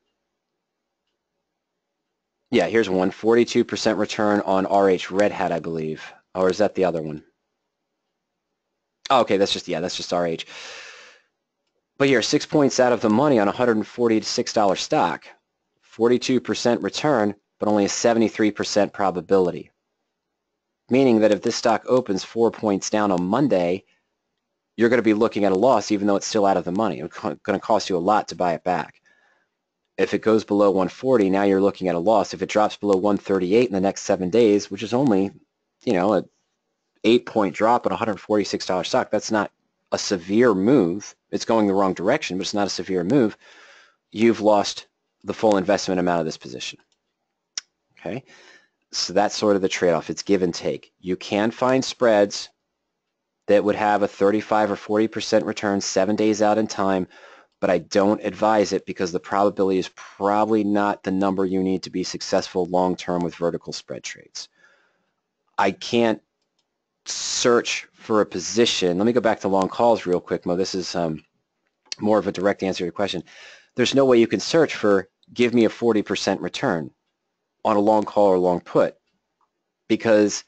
A: Yeah, here's one, 42% return on RH Red Hat, I believe. Or is that the other one? Oh, okay, that's just, yeah, that's just RH. But here, 6 points out of the money on a $146 stock. 42% return, but only a 73% probability. Meaning that if this stock opens 4 points down on Monday, you're going to be looking at a loss even though it's still out of the money. It's going to cost you a lot to buy it back. If it goes below 140, now you're looking at a loss. If it drops below 138 in the next 7 days, which is only, a 8-point drop on a $146 stock, that's not a severe move. It's going the wrong direction, but it's not a severe move. You've lost the full investment amount of this position. Okay, so that's sort of the trade-off. It's give and take. You can find spreads that would have a 35 or 40% return 7 days out in time, but I don't advise it because the probability is probably not the number you need to be successful long-term with vertical spread trades. I can't search for a position. Let me go back to long calls real quick, Mo. This is more of a direct answer to your question. There's no way you can search for give me a 40% return on a long call or long put, because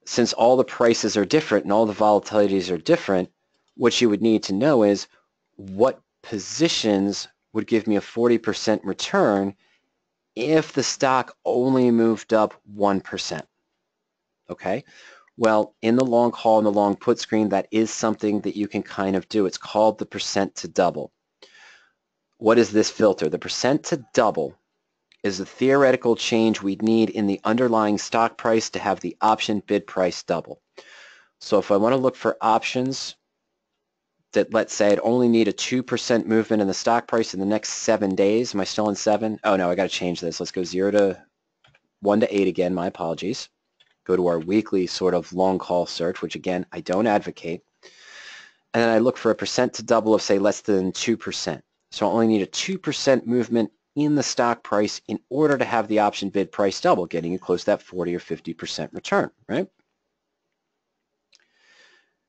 A: since all the prices are different and all the volatilities are different, what you would need to know is what positions would give me a 40% return if the stock only moved up 1%. Okay? Well, in the long call and the long put screen, that is something that you can kind of do. It's called the percent to double. What is this filter? The percent to double is the theoretical change we'd need in the underlying stock price to have the option bid price double. So if I want to look for options that, let's say, I'd only need a 2% movement in the stock price in the next 7 days. Am I still in 7? Oh no, I got to change this. Let's go 1 to 8 again. My apologies. Go to our weekly sort of long call search, which again, I don't advocate. And then I look for a percent to double of, say, less than 2%. So I only need a 2% movement in the stock price in order to have the option bid price double, getting you close to that 40 or 50% return, right?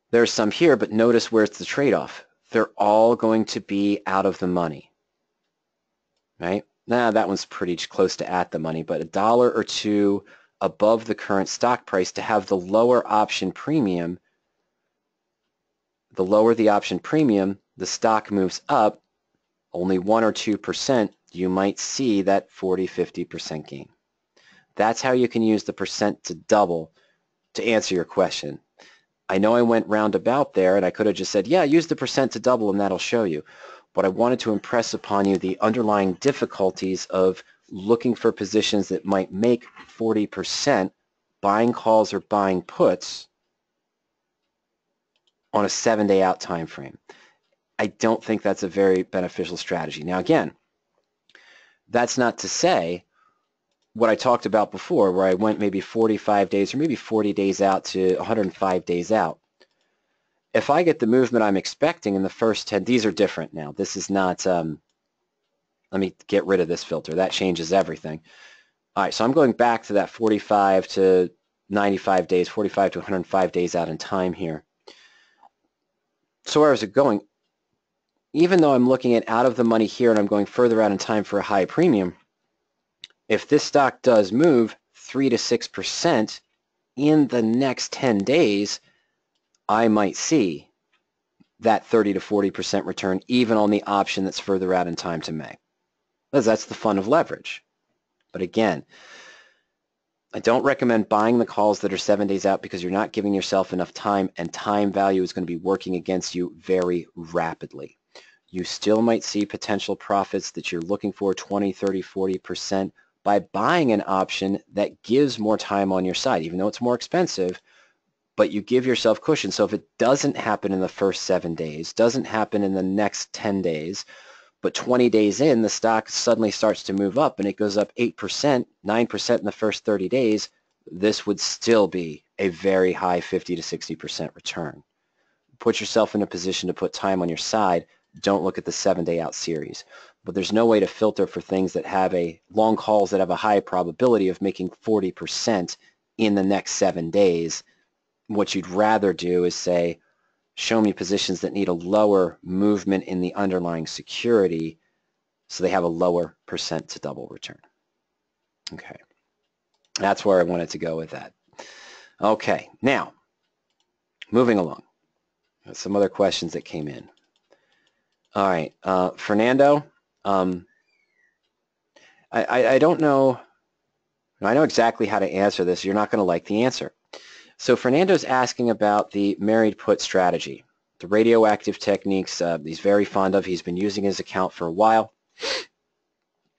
A: There's some here, but notice where it's the trade-off. They're all going to be out of the money, right? Nah, that one's pretty close to at the money, but $1 or $2 above the current stock price to have the lower option premium. The lower the option premium, the stock moves up only 1 or 2%, you might see that 40, 50% gain. That's how you can use the percent to double to answer your question. I know I went roundabout there, and I could have just said, yeah, use the percent to double and that'll show you. But I wanted to impress upon you the underlying difficulties of looking for positions that might make 40%, buying calls or buying puts on a 7-day out time frame. I don't think that's a very beneficial strategy. Now again, that's not to say what I talked about before, where I went maybe 45 days or maybe 40 days out to 105 days out. If I get the movement I'm expecting in the first 10, these are different now. This is not, let me get rid of this filter. That changes everything. All right, so I'm going back to that 45 to 95 days, 45 to 105 days out in time here. So where is it going? Even though I'm looking at out of the money here and I'm going further out in time for a high premium, if this stock does move 3 to 6% in the next 10 days, I might see that 30 to 40% return even on the option that's further out in time to May. Because that's the fun of leverage. But again, I don't recommend buying the calls that are 7 days out because you're not giving yourself enough time, and time value is going to be working against you very rapidly. You still might see potential profits that you're looking for 20, 30, 40% by buying an option that gives more time on your side, even though it's more expensive, but you give yourself cushion. So if it doesn't happen in the first 7 days, doesn't happen in the next 10 days, but 20 days in, the stock suddenly starts to move up and it goes up 8%, 9% in the first 30 days, this would still be a very high 50 to 60% return. Put yourself in a position to put time on your side. Don't look at the 7-day out series. But there's no way to filter for things that have long calls that have a high probability of making 40% in the next 7 days. What you'd rather do is say, show me positions that need a lower movement in the underlying security so they have a lower percent to double return. Okay. That's where I wanted to go with that. Okay. Now, moving along. Some other questions that came in. All right. Fernando, I don't know. I know exactly how to answer this. You're not going to like the answer. So Fernando's asking about the married put strategy, the radioactive techniques he's very fond of. He's been using his account for a while.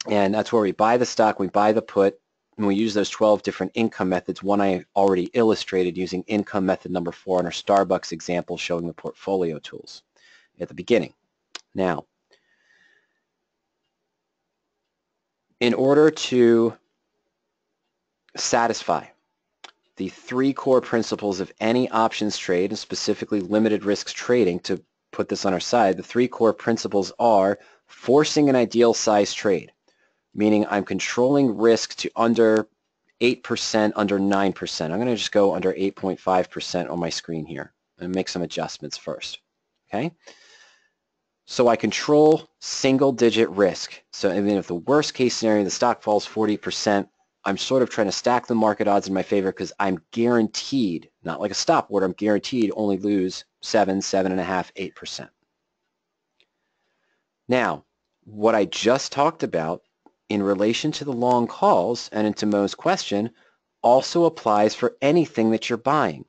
A: And that's where we buy the stock, we buy the put, and we use those 12 different income methods. One I already illustrated using income method number 4 in our Starbucks example showing the portfolio tools at the beginning. Now, in order to satisfy the 3 core principles of any options trade, and specifically limited risks trading, to put this on our side, the 3 core principles are forcing an ideal size trade, meaning I'm controlling risk to under 8%, under 9%. I'm going to just go under 8.5% on my screen here and make some adjustments first. Okay? So I control single-digit risk. So even if the worst case scenario, the stock falls 40%, I'm sort of trying to stack the market odds in my favor because I'm guaranteed, not like a stop order, I'm guaranteed only lose 7, 7.5%, 8%. Now, what I just talked about in relation to the long calls and into Mo's question also applies for anything that you're buying.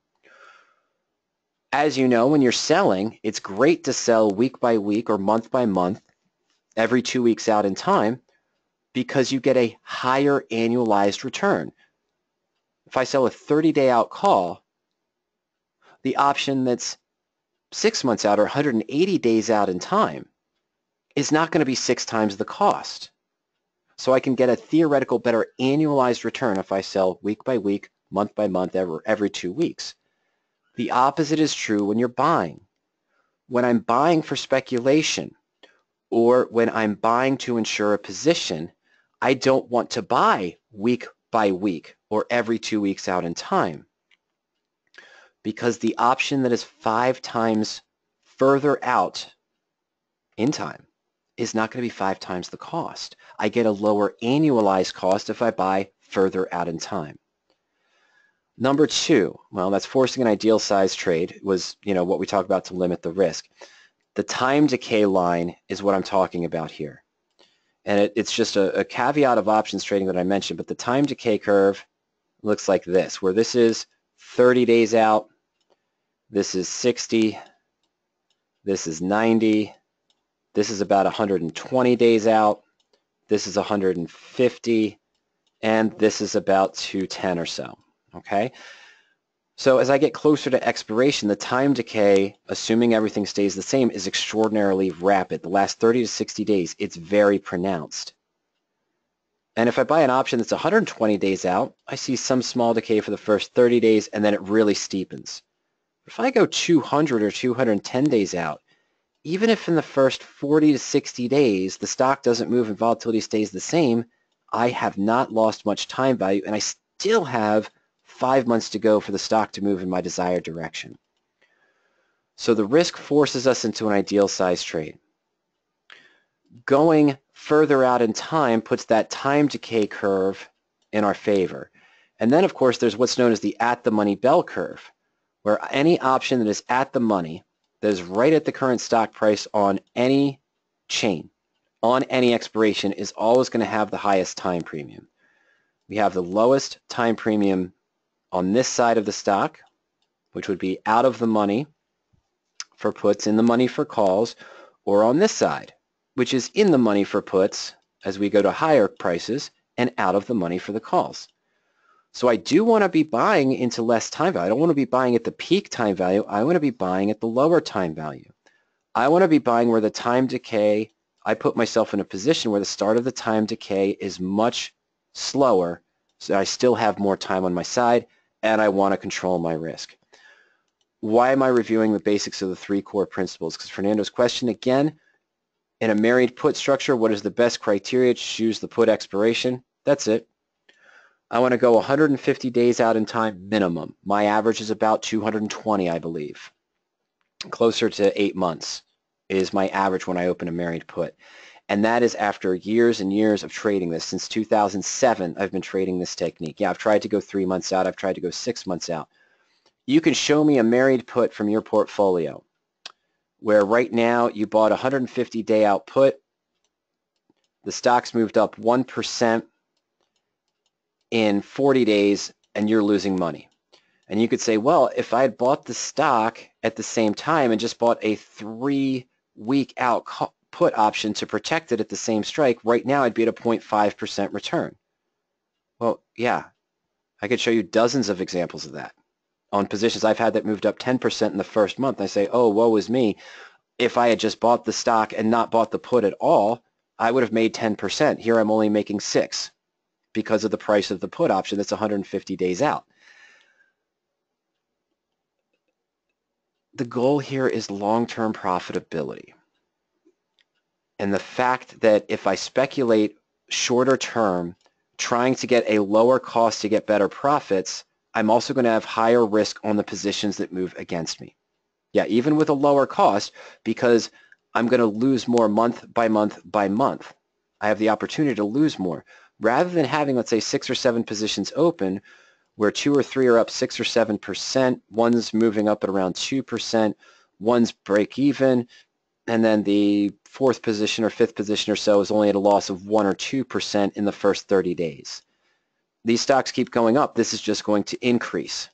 A: As you know, when you're selling, it's great to sell week by week or month by month, every 2 weeks out in time, because you get a higher annualized return. If I sell a 30-day out call, the option that's 6 months out or 180 days out in time is not going to be 6 times the cost. So I can get a theoretical better annualized return if I sell week by week, month by month, every 2 weeks. The opposite is true when you're buying. When I'm buying for speculation or when I'm buying to ensure a position, I don't want to buy week by week or every 2 weeks out in time, because the option that is 5 times further out in time is not going to be 5 times the cost. I get a lower annualized cost if I buy further out in time. Number 2, well, that's forcing an ideal size trade, was, what we talk about to limit the risk. The time decay line is what I'm talking about here. And it's just a caveat of options trading that I mentioned, but the time decay curve looks like this, where this is 30 days out, this is 60, this is 90, this is about 120 days out, this is 150, and this is about 210 or so. Okay? So as I get closer to expiration, the time decay, assuming everything stays the same, is extraordinarily rapid. The last 30 to 60 days, it's very pronounced. And if I buy an option that's 120 days out, I see some small decay for the first 30 days, and then it really steepens. If I go 200 or 210 days out, even if in the first 40 to 60 days the stock doesn't move and volatility stays the same, I have not lost much time value, and I still have 5 months to go for the stock to move in my desired direction. So the risk forces us into an ideal size trade. Going further out in time puts that time decay curve in our favor. And then, of course, there's what's known as the at-the-money bell curve, where any option that is at the money, that is right at the current stock price on any chain, on any expiration, is always going to have the highest time premium. We have the lowest time premium on this side of the stock, which would be out of the money for puts, in the money for calls, or on this side, which is in the money for puts as we go to higher prices and out of the money for the calls. So I do want to be buying into less time value. I don't want to be buying at the peak time value. I want to be buying at the lower time value. I want to be buying where the time decay, I put myself in a position where the start of the time decay is much slower, so I still have more time on my side, and I want to control my risk. Why am I reviewing the basics of the 3 core principles? Because Fernando's question again, in a married put structure, what is the best criteria to choose the put expiration? That's it. I want to go 150 days out in time minimum. My average is about 220, I believe. Closer to 8 months is my average when I open a married put. And that is after years and years of trading this. Since 2007, I've been trading this technique. Yeah, I've tried to go 3 months out. I've tried to go 6 months out. You can show me a married put from your portfolio where right now you bought a 150-day out put. The stock's moved up 1% in 40 days, and you're losing money. And you could say, well, if I had bought the stock at the same time and just bought a 3-week out put option to protect it at the same strike, right now I'd be at a 0.5% return. Well, yeah, I could show you dozens of examples of that on positions I've had that moved up 10% in the first month. I say, oh, woe is me. If I had just bought the stock and not bought the put at all, I would have made 10%. Here I'm only making 6 because of the price of the put option that's 150 days out. The goal here is long-term profitability. And the fact that if I speculate shorter term, trying to get a lower cost to get better profits, I'm also going to have higher risk on the positions that move against me. Yeah, even with a lower cost, because I'm going to lose more month by month by month. I have the opportunity to lose more. Rather than having, let's say, 6 or 7 positions open, where 2 or 3 are up 6 or 7%, one's moving up at around 2%, one's break even, and then the 4th position or 5th position or so is only at a loss of 1 or 2% in the first 30 days. These stocks keep going up. This is just going to increase.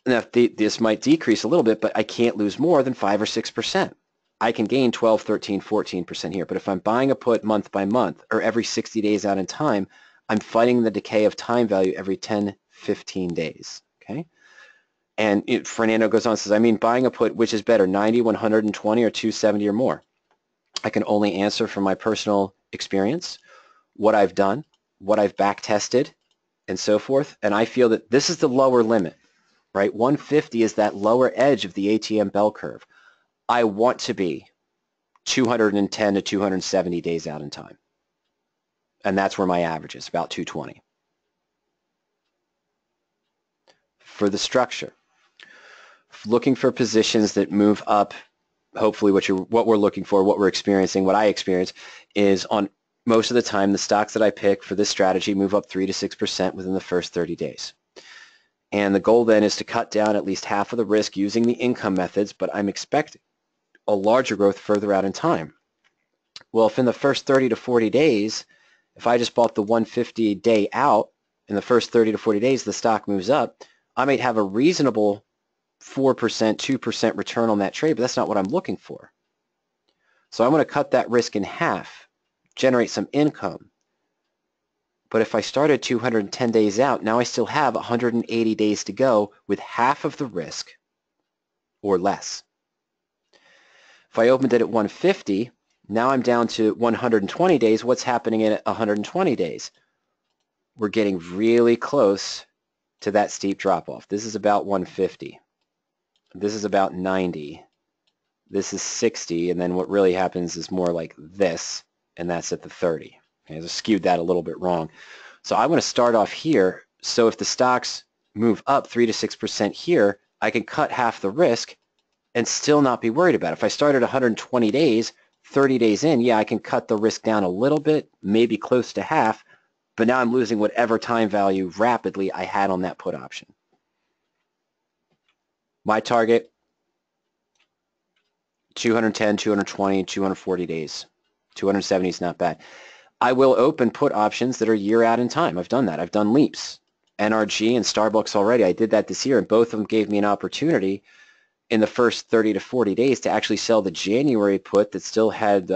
A: Now, this might decrease a little bit, but I can't lose more than 5 or 6%. I can gain 12, 13, 14% here. But if I'm buying a put month by month or every 60 days out in time, I'm fighting the decay of time value every 10, 15 days. Okay? And Fernando goes on and says, I mean, buying a put, which is better, 90, 120, or 270 or more? I can only answer from my personal experience, what I've done, what I've back tested, and so forth. And I feel that this is the lower limit, right? 150 is that lower edge of the ATM bell curve. I want to be 210 to 270 days out in time. And that's where my average is, about 220. For the structure, looking for positions that move up, hopefully what we're looking for, what we're experiencing, what I experience is on most of the time the stocks that I pick for this strategy move up 3 to 6% within the first 30 days. And the goal then is to cut down at least half of the risk using the income methods, but I'm expecting a larger growth further out in time. Well, if in the first 30 to 40 days, if I just bought the 150 day out, in the first 30 to 40 days the stock moves up, I might have a reasonable 4%, 2% return on that trade, but that's not what I'm looking for. So I'm going to cut that risk in half, generate some income. But if I started 210 days out, now I still have 180 days to go with half of the risk or less. If I opened it at 150, now I'm down to 120 days. What's happening in 120 days? We're getting really close to that steep drop-off. This is about 150. This is about 90. This is 60, and then what really happens is more like this, and that's at the 30. Okay, I skewed that a little bit wrong. So I want to start off here, so if the stocks move up 3 to 6% here, I can cut half the risk and still not be worried about it. If I started 120 days, 30 days in, yeah, I can cut the risk down a little bit, maybe close to half, but now I'm losing whatever time value rapidly I had on that put option. My target, 210, 220, 240 days. 270 is not bad. I will open put options that are year out in time. I've done that. I've done leaps, NRG and Starbucks already. I did that this year, and both of them gave me an opportunity in the first 30 to 40 days to actually sell the January put that still had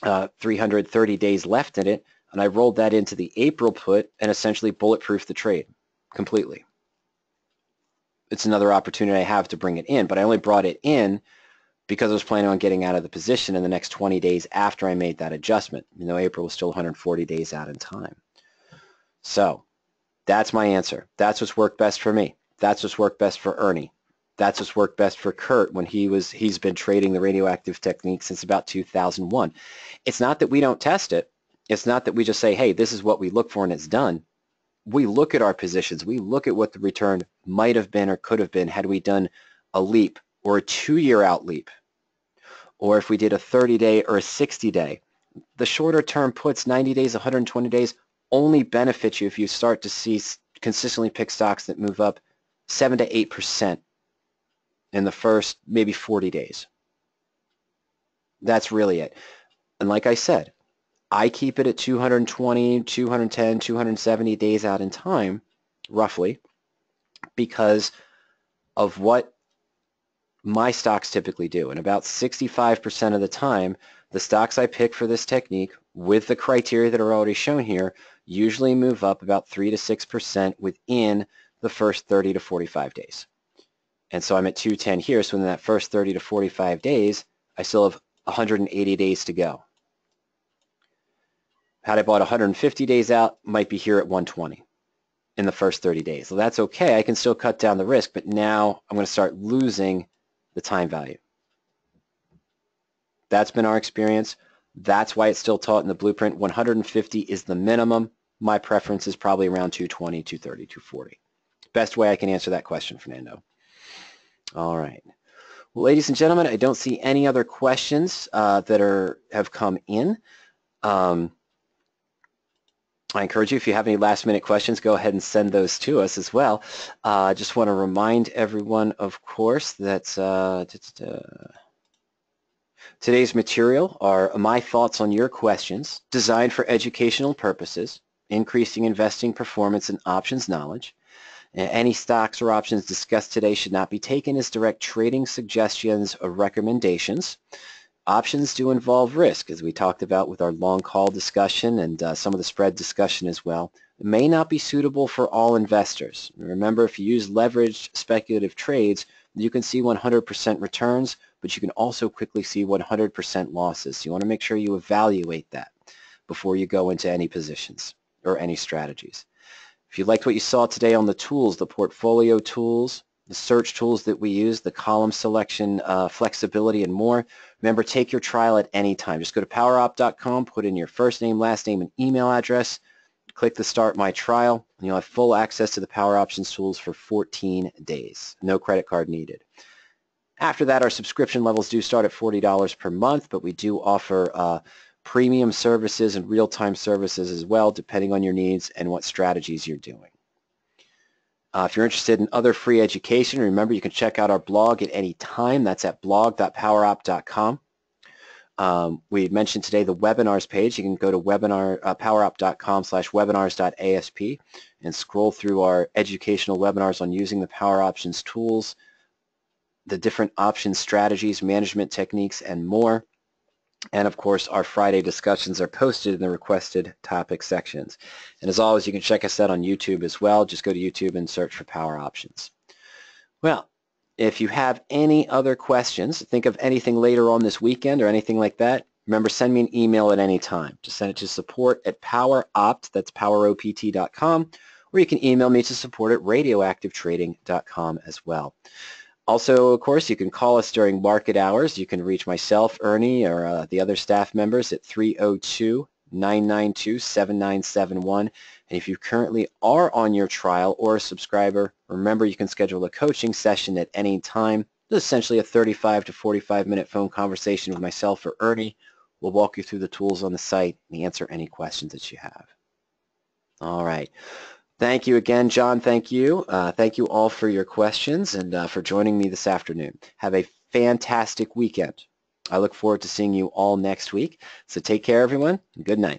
A: 330 days left in it, and I rolled that into the April put and essentially bulletproofed the trade completely. It's another opportunity I have to bring it in, but I only brought it in because I was planning on getting out of the position in the next 20 days after I made that adjustment. You know, April was still 140 days out in time. So that's my answer. That's what's worked best for me. That's what's worked best for Ernie. That's what's worked best for Kurt when he's been trading the radioactive technique since about 2001. It's not that we don't test it. It's not that we just say, hey, this is what we look for and it's done. We look at our positions. We look at what the return might have been or could have been had we done a leap or a 2-year out leap, or if we did a 30-day or a 60-day. The shorter term puts, 90 days, 120 days, only benefit you if you start to see consistently pick stocks that move up 7 to 8% in the first maybe 40 days. That's really it. And like I said, I keep it at 220, 210, 270 days out in time, roughly, because of what my stocks typically do. And about 65% of the time, the stocks I pick for this technique with the criteria that are already shown here usually move up about 3 to 6% within the first 30 to 45 days. And so I'm at 210 here, so in that first 30 to 45 days, I still have 180 days to go. Had I bought 150 days out, might be here at 120 in the first 30 days. So that's okay. I can still cut down the risk, but now I'm going to start losing the time value. That's been our experience. That's why it's still taught in the blueprint. 150 is the minimum. My preference is probably around 220, 230, 240. Best way I can answer that question, Fernando. All right. Well, ladies and gentlemen, I don't see any other questions that have come in. I encourage you, if you have any last-minute questions, go ahead and send those to us as well. I just want to remind everyone, of course, that today's material are my thoughts on your questions, designed for educational purposes, increasing investing performance and options knowledge. Any stocks or options discussed today should not be taken as direct trading suggestions or recommendations. Options do involve risk, as we talked about with our long call discussion and some of the spread discussion as well. It may not be suitable for all investors. Remember, if you use leveraged speculative trades, you can see 100% returns, but you can also quickly see 100% losses. So you want to make sure you evaluate that before you go into any positions or any strategies. If you liked what you saw today on the tools, the portfolio tools, the search tools that we use, the column selection, flexibility, and more, remember, take your trial at any time. Just go to PowerOp.com, put in your first name, last name, and email address, click the Start My Trial, and you'll have full access to the PowerOptions tools for 14 days. No credit card needed. After that, our subscription levels do start at $40 per month, but we do offer premium services and real-time services as well, depending on your needs and what strategies you're doing. If you're interested in other free education, remember you can check out our blog at any time. That's at blog.powerop.com. We had mentioned today the webinars page. You can go to powerop.com/webinars.asp and scroll through our educational webinars on using the PowerOptions tools, the different option strategies, management techniques, and more. And of course, our Friday discussions are posted in the requested topic sections. And as always, you can check us out on YouTube as well. Just go to YouTube and search for PowerOptions. Well, if you have any other questions, think of anything later on this weekend or anything like that, remember, send me an email at any time. Just send it to support@PowerOpt, that's PowerOpt.com, or you can email me to support@radioactivetrading.com as well. Also, of course, you can call us during market hours. You can reach myself, Ernie, or the other staff members at 302-992-7971. And if you currently are on your trial or a subscriber, remember you can schedule a coaching session at any time. This is essentially a 35 to 45-minute phone conversation with myself or Ernie. We'll walk you through the tools on the site and answer any questions that you have. All right. Thank you again, John. Thank you. Thank you all for your questions and for joining me this afternoon. Have a fantastic weekend. I look forward to seeing you all next week. So take care, everyone. Good night.